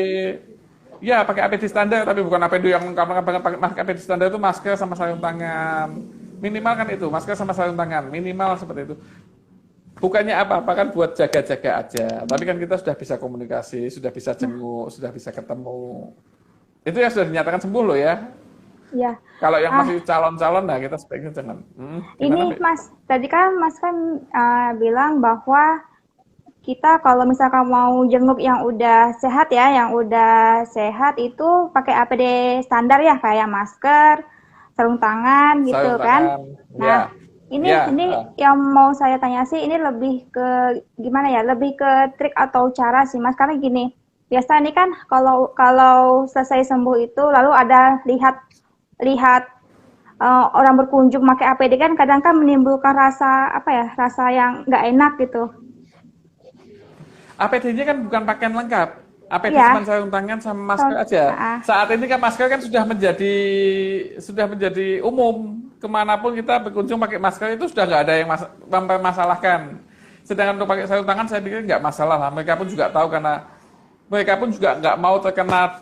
Ya, pakai APD standar, tapi bukan APD yang lengkap banget. Pakai APD standar itu masker sama sarung tangan. Minimal kan itu, masker sama sarung tangan. Minimal seperti itu. Bukannya apa-apa kan buat jaga-jaga aja. Tapi kan kita sudah bisa komunikasi, sudah bisa jenguk, sudah bisa ketemu. Itu yang sudah dinyatakan sembuh loh ya. Ya. Kalau yang masih calon-calon, nah kita sebaiknya jangan. Ini Mas, tadi kan Mas bilang bahwa kita kalau misalkan mau jenguk yang udah sehat ya, itu pakai APD standar ya, kayak masker, sarung tangan gitu kan. Nah, Ini Ya, yang mau saya tanya sih, ini lebih ke gimana ya? Lebih ke trik atau cara sih, Mas. Karena gini, biasa ini kan kalau selesai sembuh itu lalu ada lihat lihat orang berkunjung pakai APD kan kadang kan menimbulkan rasa apa ya? Rasa yang nggak enak gitu. APD-nya kan bukan pakaian lengkap. APD Iya. cuma sarung tangan sama masker Sarung- aja. ah. Saat ini kan masker kan sudah menjadi umum. Kemanapun kita berkunjung pakai masker itu sudah nggak ada yang mempermasalahkan. Sedangkan untuk pakai sarung tangan saya pikir nggak masalah lah. Mereka pun juga tahu karena mereka pun juga nggak mau terkena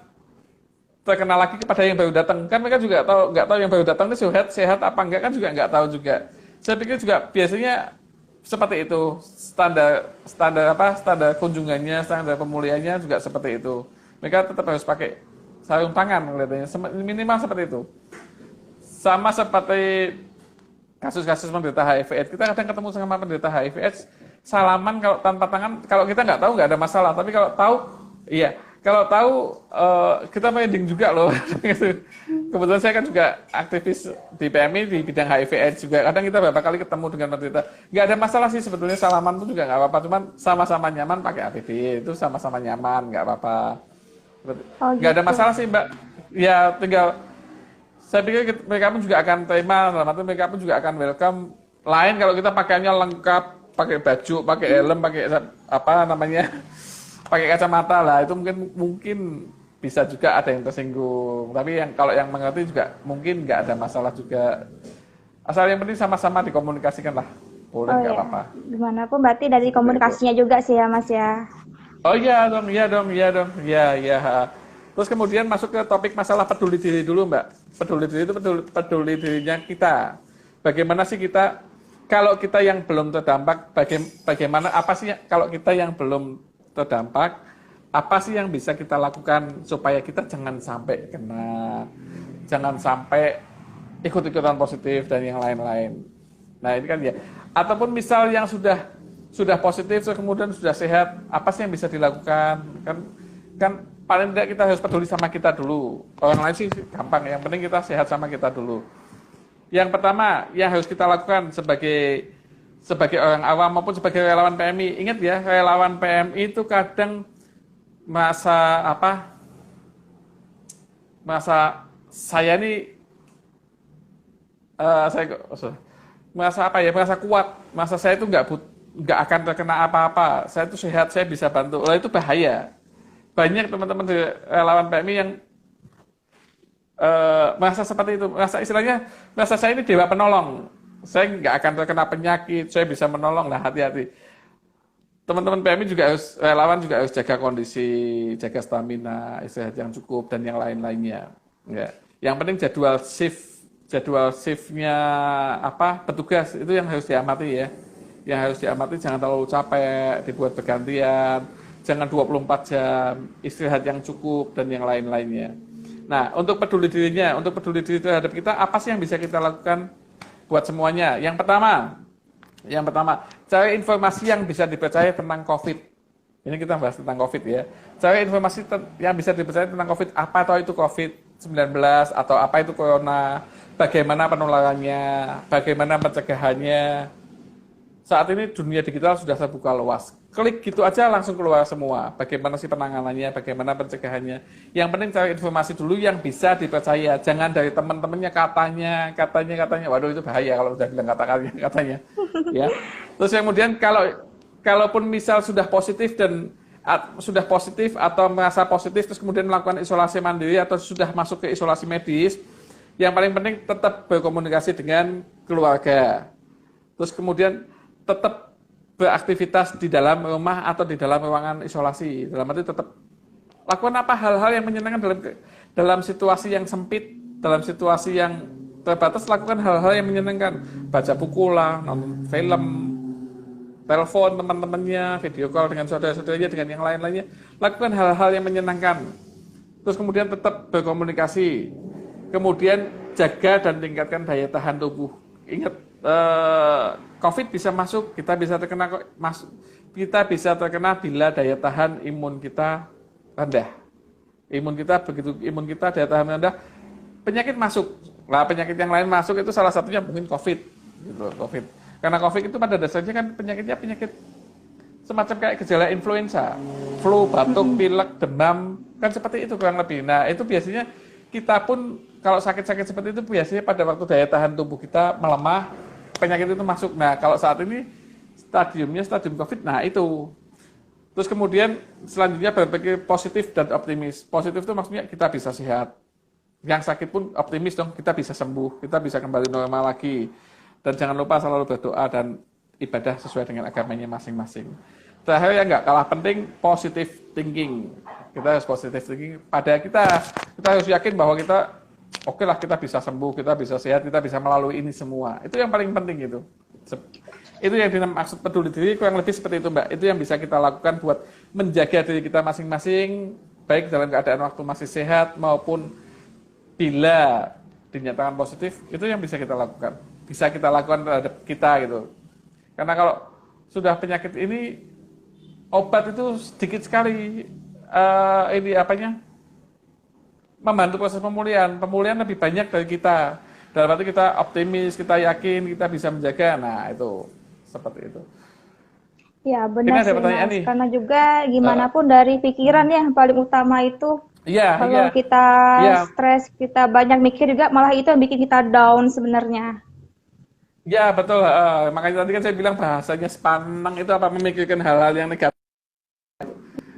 lagi kepada yang baru datang. Kan mereka juga nggak tahu yang baru datang ini sehat apa enggak kan juga nggak tahu juga. Saya pikir juga biasanya seperti itu standar kunjungannya, standar pemulihannya juga seperti itu. Mereka tetap harus pakai sarung tangan kelihatannya minimal seperti itu. Sama seperti kasus-kasus penderita HIV/AIDS, kita kadang ketemu sama penderita HIV/AIDS salaman kalau tanpa tangan, kalau kita nggak tahu nggak ada masalah, tapi kalau tahu, iya, kalau tahu kita merinding juga loh. Kebetulan saya kan juga aktivis di PMI di bidang HIV/AIDS juga. Kadang kita beberapa kali ketemu dengan penderita, nggak ada masalah sih sebetulnya, salaman pun juga nggak apa-apa, cuman sama-sama nyaman pakai APD itu sama-sama nyaman, nggak apa-apa. Nggak ada masalah sih Mbak. Ya tinggal saya pikir mereka pun juga akan terima, dalam arti mereka pun juga akan welcome. Lain kalau kita pakaiannya lengkap, pakai baju, pakai helm, pakai apa namanya, pakai kacamata lah, itu mungkin bisa juga ada yang tersinggung. Tapi kalau yang mengerti juga mungkin nggak ada masalah juga. Asal yang penting sama-sama dikomunikasikan lah, boleh nggak apa-apa. Gimana pun berarti dari komunikasinya juga sih ya Mas ya. Oh iya dong, ya. Terus kemudian masuk ke topik masalah peduli diri dulu Mbak. Peduli diri itu peduli dirinya kita. Bagaimana sih kita, kalau kita yang belum terdampak, bagaimana, apa sih kalau kita yang belum terdampak, apa sih yang bisa kita lakukan supaya kita jangan sampai kena, jangan sampai ikut-ikutan positif dan yang lain-lain. Nah ini kan ya, ataupun misal yang sudah positif, kemudian sudah sehat, apa sih yang bisa dilakukan? Kan paling tidak kita harus peduli sama kita dulu. Orang lain sih gampang, yang penting kita sehat sama kita dulu. Yang pertama yang harus kita lakukan sebagai orang awam maupun sebagai relawan PMI, ingat ya, relawan PMI itu kadang masa saya ini merasa kuat, masa saya itu nggak akan terkena apa-apa, saya itu sehat, saya bisa bantu. Lah itu bahaya. Banyak teman-teman di relawan PMI yang merasa seperti itu, merasa saya ini dewa penolong, saya nggak akan terkena penyakit, saya bisa menolong. Lah hati-hati. Teman-teman PMI juga relawan juga harus jaga kondisi, jaga stamina, istirahat yang cukup dan yang lain-lainnya. Ya. Yang penting jadwal shiftnya petugas itu yang harus diamati ya. Yang harus diamati, jangan terlalu capek, dibuat bergantian, jangan 24 jam, istirahat yang cukup dan yang lain-lainnya. Nah, untuk peduli diri terhadap kita, apa sih yang bisa kita lakukan buat semuanya? Yang pertama, cari informasi yang bisa dipercaya tentang COVID. Ini kita bahas tentang COVID ya. Cari informasi yang bisa dipercaya tentang COVID. Apa atau itu COVID-19 atau apa itu Corona, bagaimana penularannya, bagaimana pencegahannya. Saat ini dunia digital sudah terbuka luas. Klik gitu aja langsung keluar semua. Bagaimana sih penanganannya, bagaimana pencegahannya. Yang penting cari informasi dulu yang bisa dipercaya. Jangan dari teman-temannya katanya. Waduh itu bahaya kalau udah bilang katanya. Ya. Terus kemudian kalaupun misal sudah positif atau merasa positif terus kemudian melakukan isolasi mandiri atau sudah masuk ke isolasi medis, yang paling penting tetap berkomunikasi dengan keluarga. Terus kemudian tetap beraktivitas di dalam rumah atau di dalam ruangan isolasi. Dalam arti tetap lakukan hal-hal yang menyenangkan dalam situasi yang sempit, dalam situasi yang terbatas, lakukan hal-hal yang menyenangkan. Baca buku lah, nonton film, telepon teman-temannya, video call dengan saudara-saudaranya, dengan yang lain-lainnya. Lakukan hal-hal yang menyenangkan. Terus kemudian tetap berkomunikasi. Kemudian jaga dan tingkatkan daya tahan tubuh. Ingat, COVID bisa masuk, kita bisa terkena bila daya tahan imun kita rendah. Begitu imun kita daya tahan rendah, penyakit masuk. Lah penyakit yang lain masuk itu salah satunya mungkin COVID. gitu loh, COVID. Karena COVID itu pada dasarnya kan penyakitnya penyakit semacam kayak gejala influenza, flu, batuk, pilek, demam, kan seperti itu kurang lebih. Nah, itu biasanya kita pun kalau sakit-sakit seperti itu biasanya pada waktu daya tahan tubuh kita melemah, penyakit itu masuk. Nah, kalau saat ini stadiumnya stadium COVID, nah itu. Terus kemudian selanjutnya berpikir positif dan optimis. Positif itu maksudnya kita bisa sehat. Yang sakit pun optimis dong, kita bisa sembuh, kita bisa kembali normal lagi. Dan jangan lupa selalu berdoa dan ibadah sesuai dengan agamanya masing-masing. Terakhir yang nggak kalah penting, positive thinking. Kita harus positive thinking pada kita. Kita harus yakin bahwa kita, oke lah kita bisa sembuh, kita bisa sehat, kita bisa melalui ini semua. Itu yang paling penting itu. Itu yang dimaksud peduli diri, kurang lebih seperti itu Mbak. Itu yang bisa kita lakukan buat menjaga diri kita masing-masing, baik dalam keadaan waktu masih sehat maupun bila dinyatakan positif, itu yang bisa kita lakukan. Bisa kita lakukan terhadap kita gitu. Karena kalau sudah penyakit ini, obat itu sedikit sekali membantu proses pemulihan. Pemulihan lebih banyak dari kita. Dalam arti kita optimis, kita yakin, kita bisa menjaga. Nah itu, seperti itu. Ya benar sih Mas. Nih. Karena juga gimana pun dari pikiran ya yang paling utama itu. Kalau kita stres, kita banyak mikir juga, malah itu yang bikin kita down sebenarnya. Ya betul, makanya tadi kan saya bilang bahasanya sepaneng itu apa memikirkan hal-hal yang negatif.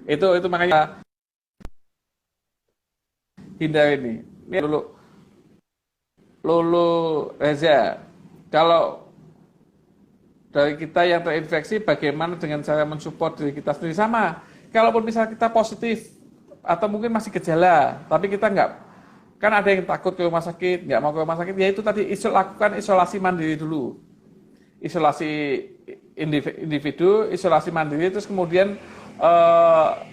Itu makanya hindari ini. Ini Lulu Reza, kalau dari kita yang terinfeksi bagaimana dengan cara mensupport diri kita sendiri sama. Kalaupun misalnya kita positif atau mungkin masih gejala, tapi kita nggak, kan ada yang takut ke rumah sakit, nggak mau ke rumah sakit, ya itu tadi lakukan isolasi mandiri dulu. Isolasi individu, isolasi mandiri, terus kemudian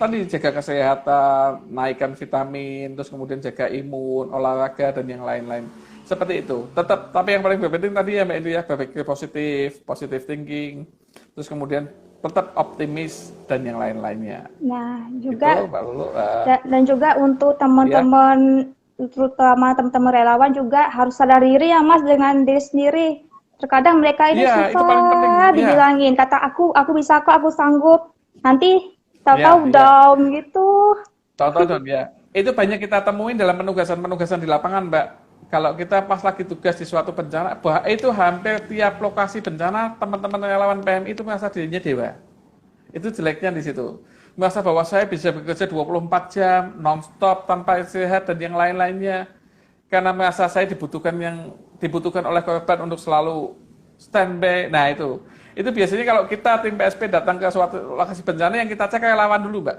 tadi jaga kesehatan, naikkan vitamin, terus kemudian jaga imun, olahraga, dan yang lain-lain. Seperti itu. Tetap, tapi yang paling penting tadi ya Mbak Indi ya, berpikir positif, positive thinking, terus kemudian tetap optimis dan yang lain-lainnya. Nah, juga itu, Mbak Lulu, dan juga untuk teman-teman terutama teman-teman relawan juga harus sadar diri ya Mas dengan diri sendiri. Terkadang mereka ini suka dibilangin, kata aku bisa kok, aku sanggup. Nanti tahu-tahu down gitu. Tahu-tahu down ya. Itu banyak kita temuin dalam penugasan-penugasan di lapangan, Mbak. Kalau kita pas lagi tugas di suatu bencana, itu hampir tiap lokasi bencana teman-teman relawan PMI itu merasa dirinya dewa. Itu jeleknya di situ. Merasa bahwa saya bisa bekerja 24 jam, non-stop, tanpa istirahat, dan yang lain-lainnya. Karena merasa saya dibutuhkan oleh korban untuk selalu standby. Nah itu biasanya kalau kita tim PSP datang ke suatu lokasi bencana, yang kita cek relawan dulu Mbak.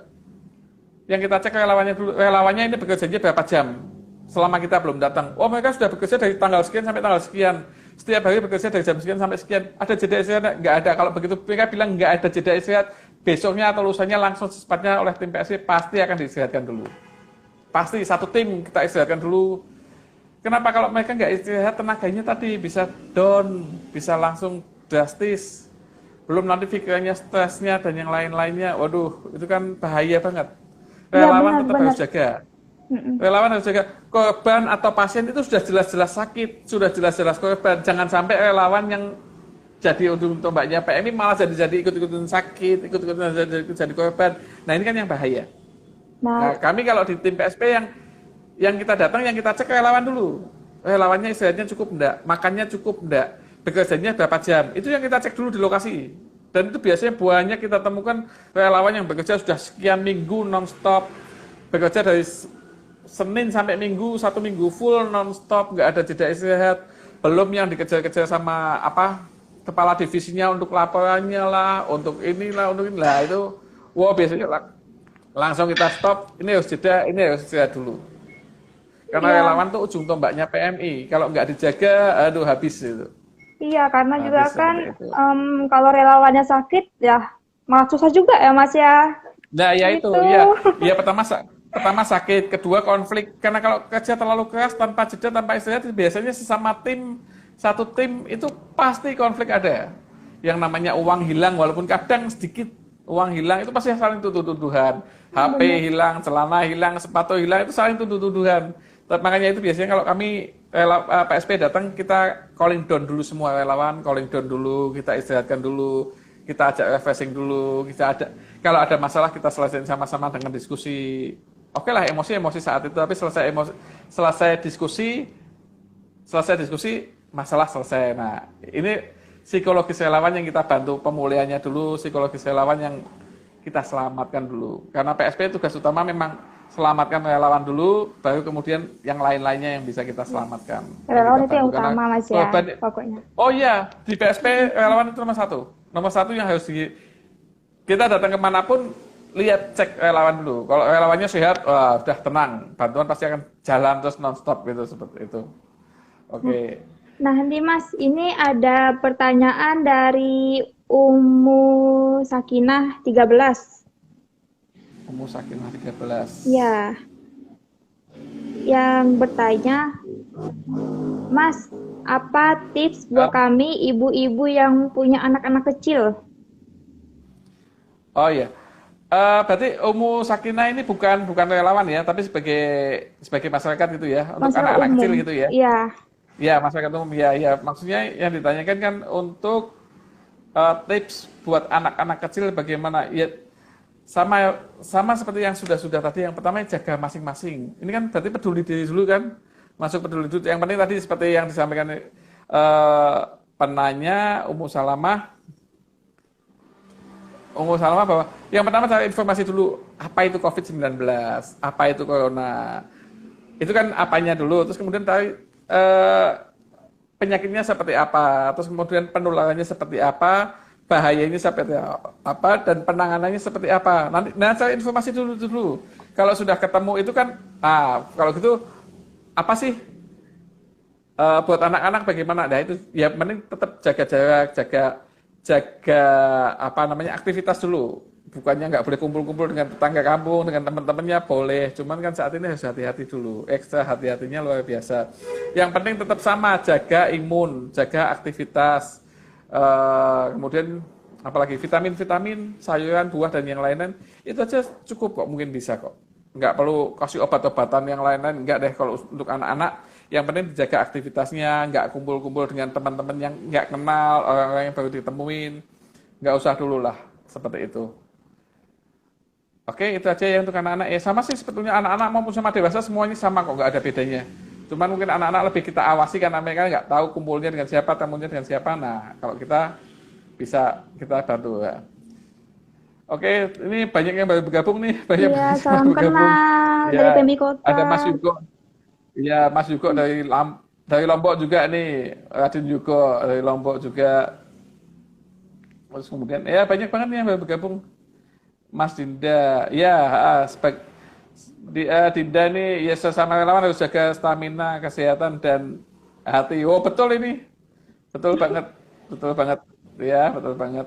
Yang kita cek relawannya dulu, relawannya ini bekerjanya berapa jam selama kita belum datang. Oh mereka sudah bekerja dari tanggal sekian sampai tanggal sekian. Setiap hari bekerja dari jam sekian sampai sekian. Ada jeda istirahat? Nggak ada. Kalau begitu mereka bilang nggak ada jeda istirahat, besoknya atau lusanya langsung secepatnya oleh tim PSP pasti akan diistirahatkan dulu. Pasti satu tim kita istirahatkan dulu. Kenapa? Kalau mereka nggak istirahat, tenaganya tadi bisa down, bisa langsung drastis. Belum nanti pikirannya, stresnya, dan yang lain-lainnya. Waduh, itu kan bahaya banget. Relawan tetap harus jaga. Relawan harus jaga. Korban atau pasien itu sudah jelas-jelas sakit, sudah jelas-jelas korban. Jangan sampai relawan yang jadi ujung tombaknya PMI malah jadi ikut-ikutan sakit, ikut-ikutan jadi korban. Nah ini kan yang bahaya. Nah kami kalau di tim PSP yang kita datang, yang kita cek relawan dulu. Relawannya istirahatnya cukup enggak, makannya cukup enggak, bekerjanya berapa jam. Itu yang kita cek dulu di lokasi. Dan itu biasanya banyak kita temukan relawan yang bekerja sudah sekian minggu non-stop. Bekerja dari Senin sampai Minggu, 1 minggu full non-stop, nggak ada jeda istirahat. Belum yang dikejar-kejar sama kepala divisinya untuk laporannya lah, untuk inilah, untuk inilah. Itu, biasanya langsung kita stop, ini harus jeda, ini harus istirahat dulu. Karena relawan tuh ujung tombaknya PMI. Kalau nggak dijaga, aduh habis itu. Iya, karena juga kan kalau relawannya sakit, ya malah susah juga ya Mas ya. Nah ya itu, ya pertama sakit, kedua konflik. Karena kalau kerja terlalu keras, tanpa jeda, tanpa istirahat, biasanya sesama tim, satu tim itu pasti konflik ada. Yang namanya uang hilang, walaupun kadang sedikit uang hilang, itu pasti saling tuduh-tuduhan. HP hilang, celana hilang, sepatu hilang, itu saling tuduh-tuduhan. Makanya itu biasanya kalau kami PSP datang, kita calling down dulu semua relawan, calling down dulu, kita istirahatkan dulu, kita ajak refreshing dulu, kalau ada masalah kita selesaikan sama-sama dengan diskusi. Oke lah, emosi saat itu, tapi selesai diskusi, masalah selesai. Nah, ini psikologis relawan yang kita bantu pemulihannya dulu, psikologis relawan yang kita selamatkan dulu. Karena PSP tugas utama memang selamatkan relawan dulu, baru kemudian yang lain-lainnya yang bisa kita selamatkan. Relawan itu yang utama Mas ya, pokoknya. Oh iya, di PSP relawan itu nomor satu. Nomor satu yang harus kita datang kemanapun, lihat cek relawan dulu. Kalau relawannya sehat, wah, udah tenang, bantuan pasti akan jalan terus non-stop gitu, seperti itu. Oke. Nah, nanti Mas, ini ada pertanyaan dari Ummu Sakinah 13. Ummu Sakinah 13. Ya. Yang bertanya, Mas, apa tips buat kami ibu-ibu yang punya anak-anak kecil? Oh iya. Berarti Ummu Sakinah ini bukan relawan ya, tapi sebagai masyarakat gitu ya, untuk anak-anak kecil gitu ya. Iya. Ya, masyarakat umum ya. Maksudnya yang ditanyakan kan untuk tips buat anak-anak kecil bagaimana? Ya sama seperti yang sudah tadi. Yang pertama jaga masing-masing. Ini kan berarti peduli diri dulu kan? Masuk peduli diri. Yang penting tadi seperti yang disampaikan penanya Ummu Salamah bahwa yang pertama cari informasi dulu, apa itu COVID-19, apa itu corona. Itu kan apanya dulu, terus kemudian cari penyakitnya seperti apa, terus kemudian penularannya seperti apa, bahayanya seperti apa, dan penanganannya seperti apa. Nanti cari informasi dulu. Kalau sudah ketemu itu kan, kalau gitu apa sih buat anak-anak bagaimana? Nah itu ya mending tetap jaga jarak, jaga aktivitas dulu. Bukannya nggak boleh kumpul-kumpul dengan tetangga kampung, dengan teman-temannya boleh. Cuman kan saat ini harus hati-hati dulu. Ekstra hati-hatinya luar biasa. Yang penting tetap sama, jaga imun, jaga aktivitas. Kemudian apalagi vitamin, sayuran, buah, dan yang lain-lain. Itu aja cukup kok, mungkin bisa kok. Nggak perlu kasih obat-obatan yang lain-lain. Nggak deh kalau untuk anak-anak. Yang penting dijaga aktivitasnya, nggak kumpul-kumpul dengan teman-teman yang nggak kenal, orang-orang yang baru ditemuin. Nggak usah dulu lah, seperti itu. Oke, itu aja ya untuk anak-anak. Ya sama sih sebetulnya anak-anak maupun sama dewasa semuanya sama kok, nggak ada bedanya. Cuman mungkin anak-anak lebih kita awasi karena mereka nggak tahu kumpulnya dengan siapa, temunya dengan siapa. Nah, kalau kita bisa kita bantu ya. Oke, ini banyak yang baru bergabung nih. Banyak ya, salam kenal dari PMI Kota. Ada Mas Yugo. Iya, Mas Yugo dari Lombok juga nih. Raden Yugo dari Lombok juga. Terus kemudian, ya banyak banget nih yang baru bergabung. Mas Dinda, ya, Dinda nih, ya sesama relawan harus jaga stamina, kesehatan, dan hati. Oh, betul ini. Betul banget. Ya, betul banget.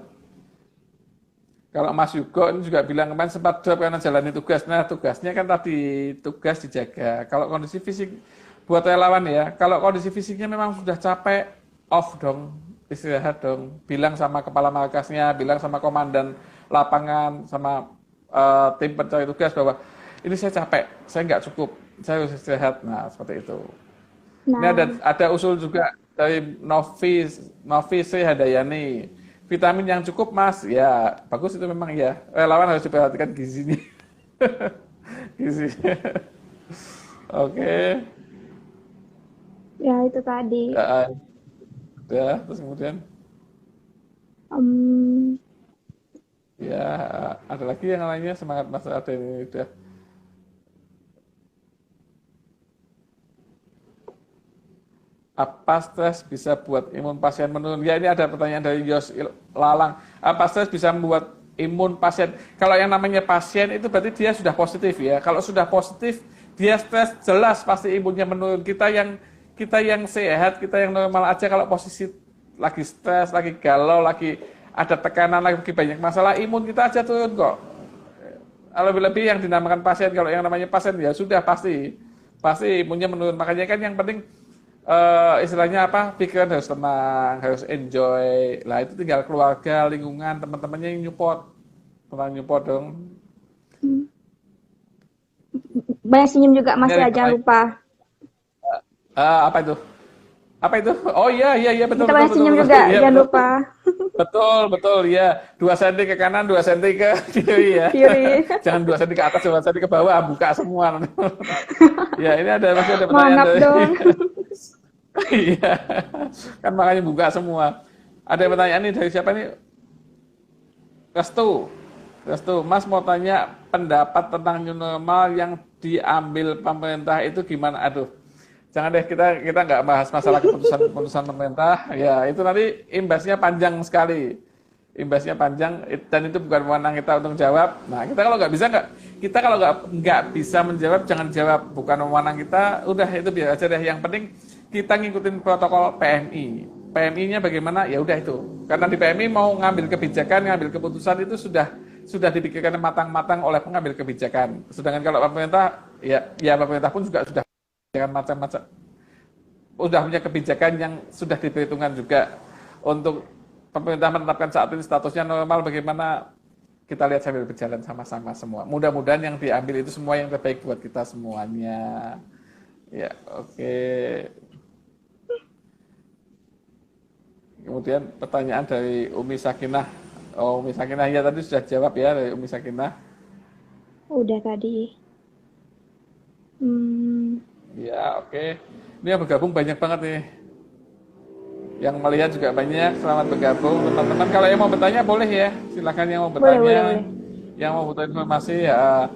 Kalau Mas Yugo ini juga bilang kemarin sempat drop karena jalani tugas. Nah, tugasnya kan tadi, tugas dijaga. Kalau kondisi fisik, buat relawan ya, kalau kondisi fisiknya memang sudah capek, off dong, istirahat dong. Bilang sama kepala markasnya, bilang sama komandan lapangan, sama tim pencari tugas bahwa ini saya capek, saya nggak cukup, saya harus istirahat. Nah, seperti itu. Nah. Ini ada usul juga dari Novi Sri Hadayani. Vitamin yang cukup, Mas. Ya, bagus itu memang ya. Relawan harus diperhatikan gizinya. Gizinya. Oke. Ya, itu tadi. Ya, terus kemudian. Ya, ada lagi yang lainnya, semangat Mas Aden ini udah. Apa stres bisa buat imun pasien menurun? Ya, ini ada pertanyaan dari Yos Lalang. Apa stres bisa membuat imun pasien? Kalau yang namanya pasien itu berarti dia sudah positif ya. Kalau sudah positif, dia stres, jelas pasti imunnya menurun. Kita yang sehat, kita yang normal aja kalau posisi lagi stres, lagi galau, lagi ada tekanan, lagi banyak masalah, imun kita aja turun kok. Lebih-lebih yang dinamakan pasien, kalau yang namanya pasien ya sudah pasti imunnya menurun. Makanya kan yang penting istilahnya apa, pikiran harus tenang, harus enjoy. Lah itu tinggal keluarga, lingkungan, teman-temannya yang nyupport dong. Banyak senyum juga Mas ya, jangan lupa. Apa itu? Apa itu? Oh iya betul Kita betul boleh betul senyum betul. juga, Iya, jangan betul. lupa. Betul ya. 2 cm ke kanan, 2 cm ke kiri ya. Kiri. Jangan 2 cm ke atas, 2 cm ke bawah, buka semua. Ya, ini masih ada pertanyaan Mangap dari dong. Iya. Kan makanya buka semua. Ada pertanyaan nih dari siapa nih? Restu, Mas mau tanya pendapat tentang new normal yang diambil pemerintah itu gimana? Aduh, jangan deh kita nggak bahas masalah keputusan pemerintah. Ya itu nanti imbasnya panjang sekali, imbasnya panjang dan itu bukan wewenang kita untuk jawab. Nah kita kalau nggak bisa menjawab jangan jawab, bukan wewenang kita. Udah itu biar aja deh. Yang penting kita ngikutin protokol PMI. PMI-nya bagaimana? Ya udah itu. Karena di PMI mau ngambil kebijakan, ngambil keputusan itu sudah dipikirkan matang-matang oleh pengambil kebijakan. Sedangkan kalau pemerintah, ya pemerintah pun juga sudah macam-macam, sudah punya kebijakan yang sudah diperhitungkan juga untuk pemerintah menetapkan saat ini statusnya normal. Bagaimana kita lihat sambil berjalan sama-sama semua. Mudah-mudahan yang diambil itu semua yang terbaik buat kita semuanya. Ya, oke. Kemudian pertanyaan dari Umi Sakinah. Oh, Umi Sakinah ya tadi sudah jawab ya dari Umi Sakinah. Udah tadi. Ya, oke. Ini yang bergabung banyak banget nih. Yang melihat juga banyak. Selamat bergabung teman-teman. Kalau yang mau bertanya boleh ya. Silakan yang mau bertanya. Boleh. Yang mau butuh informasi ya.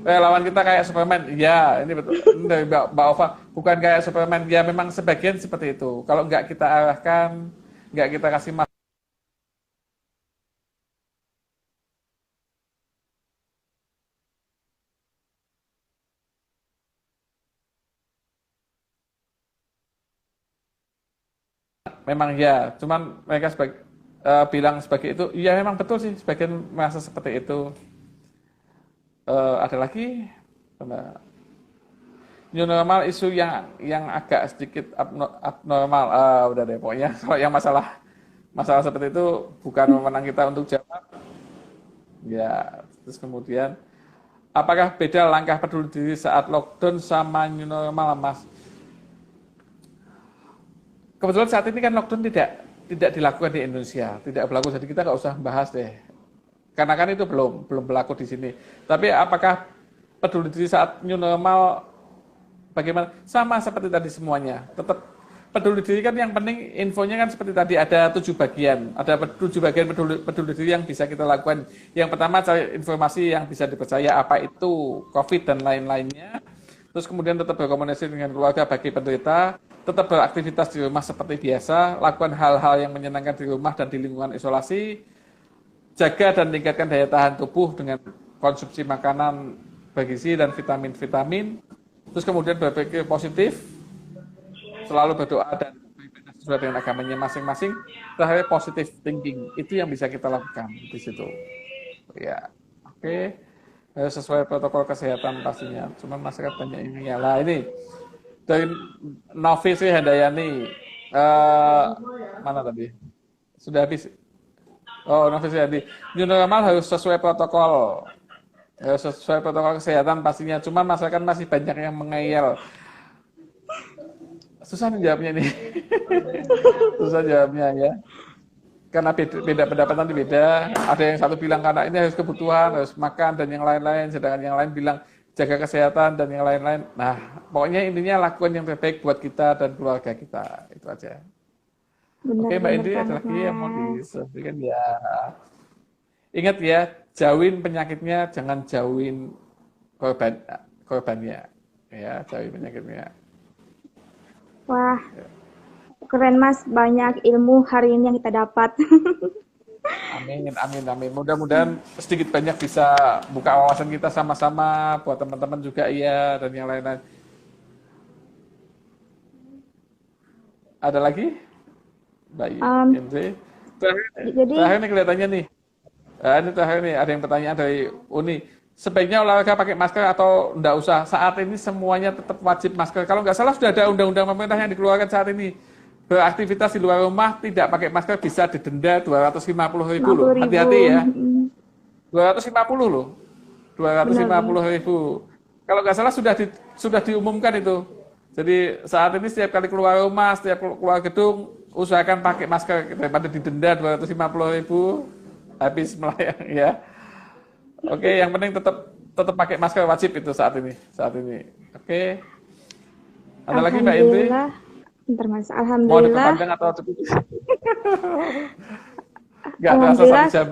Relawan kita kayak Superman. Ya, ini betul. Ini dari Mbak Ova. Bukan kayak Superman. Ya, memang sebagian seperti itu. Kalau nggak kita arahkan, nggak kita kasih memang ya, cuman mereka bilang sebagai itu, ya memang betul sih, sebagian merasa seperti itu. Ada lagi, new normal isu yang agak sedikit abnormal. Udah deh, pokoknya kalau yang masalah seperti itu bukan wewenang kita untuk jawab. Ya, terus kemudian, apakah beda langkah peduli diri saat lockdown sama new normal, Mas? Kebetulan saat ini kan lockdown tidak dilakukan di Indonesia, tidak berlaku, jadi kita nggak usah bahas deh. Karena kan itu belum berlaku di sini. Tapi apakah peduli diri saat new normal bagaimana? Sama seperti tadi semuanya. Tetap peduli diri kan yang penting infonya kan seperti tadi ada 7 bagian. Ada 7 bagian peduli diri yang bisa kita lakukan. Yang pertama cari informasi yang bisa dipercaya apa itu COVID dan lain-lainnya. Terus kemudian tetap berkomunikasi dengan keluarga bagi penderita. Tetap beraktivitas di rumah seperti biasa, lakukan hal-hal yang menyenangkan di rumah dan di lingkungan isolasi, jaga dan tingkatkan daya tahan tubuh dengan konsumsi makanan bergizi dan vitamin-vitamin, terus kemudian berpikir positif, selalu berdoa dan beribadah sesuai dengan agamanya masing-masing, terakhir positive thinking, itu yang bisa kita lakukan di situ. Ya, oke. Sesuai protokol kesehatan pastinya, cuman masyarakat banyak yang lah ini. Dari Novi Sri Handayani, mana tadi? Sudah habis. Oh, Novi Sri Handayani. New normal harus sesuai protokol. Harus sesuai protokol kesehatan pastinya. Cuma masyarakat masih banyak yang mengeyel. Susah menjawabnya nih. Susah jawabnya ya. Karena beda pendapat nanti beda. Ada yang satu bilang karena ini harus kebutuhan, harus makan dan yang lain-lain. Sedangkan yang lain bilang jaga kesehatan dan yang lain-lain. Nah, pokoknya intinya lakukan yang terbaik buat kita dan keluarga kita. Itu aja. Oke, Mbak Indri, ada lagi yang mau disampaikan ya. Ingat ya, jauhin penyakitnya, jangan jauhin korbannya. Ya, jauhin penyakitnya. Wah, keren Mas. Banyak ilmu hari ini yang kita dapat. Amin. Mudah-mudahan sedikit banyak bisa buka wawasan kita sama-sama buat teman-teman juga ya dan yang lain-lain. Ada lagi? Baik, Indri. Terakhir nih kelihatannya nih. Ini terakhir nih ada yang pertanyaan dari Uni. Sebaiknya olahraga pakai masker atau enggak usah? Saat ini semuanya tetap wajib masker. Kalau nggak salah sudah ada undang-undang pemerintah yang dikeluarkan saat ini. Beraktivitas di luar rumah tidak pakai masker bisa didenda 250.000 loh. Hati-hati ya. 250 loh. 250.000. Kalau nggak salah sudah diumumkan itu. Jadi saat ini setiap kali keluar rumah, setiap keluar gedung, usahakan pakai masker daripada didenda 250.000 habis melayang ya. Oke, yang penting tetap pakai masker wajib itu saat ini. Oke. Ada lagi Mbak Indri? Bentar Mas. Mau Alhamdulillah. diperpanjang atau cukup? Nggak terasa 1 jam.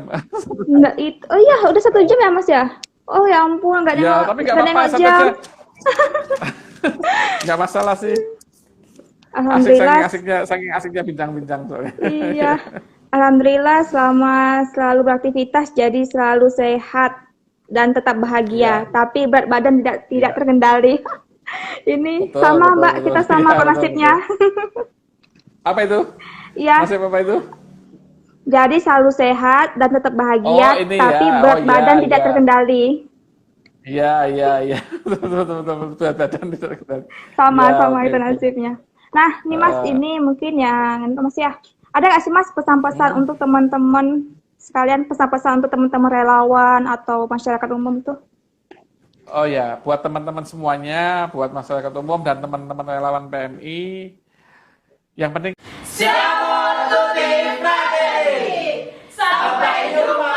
Enggak itu. Oh iya, udah 1 jam ya Mas ya? Oh ya ampun, nggak Ya, nengok, tapi nggak nggak apa-apa, nengok santai jam. aja. Nggak masalah sih. Alhamdulillah. Saking asiknya bincang-bincang soalnya. Iya. Alhamdulillah selama selalu beraktivitas jadi selalu sehat dan tetap bahagia. Ya. Tapi berat badan tidak terkendali. Ini Betul, sama betul, Mbak, betul. kita sama Iya, kok betul, nasibnya. Apa itu? Iya. Nasib apa itu? Jadi selalu sehat dan tetap bahagia, Oh, ini tapi ya. berat Oh, iya, badan tidak iya. terkendali. Iya. Betul. Berat badan tidak terkendali. Sama Ya, oke, itu oke. nasibnya. Nah, ini Mas, ini mungkin yang itu Mas ya. Ada nggak sih Mas pesan-pesan untuk teman-teman sekalian, pesan-pesan untuk teman-teman relawan atau masyarakat umum tuh? Oh ya, buat teman-teman semuanya, buat masyarakat umum dan teman-teman relawan PMI, yang penting Siamo tutti fratelli. Sampai jumpa.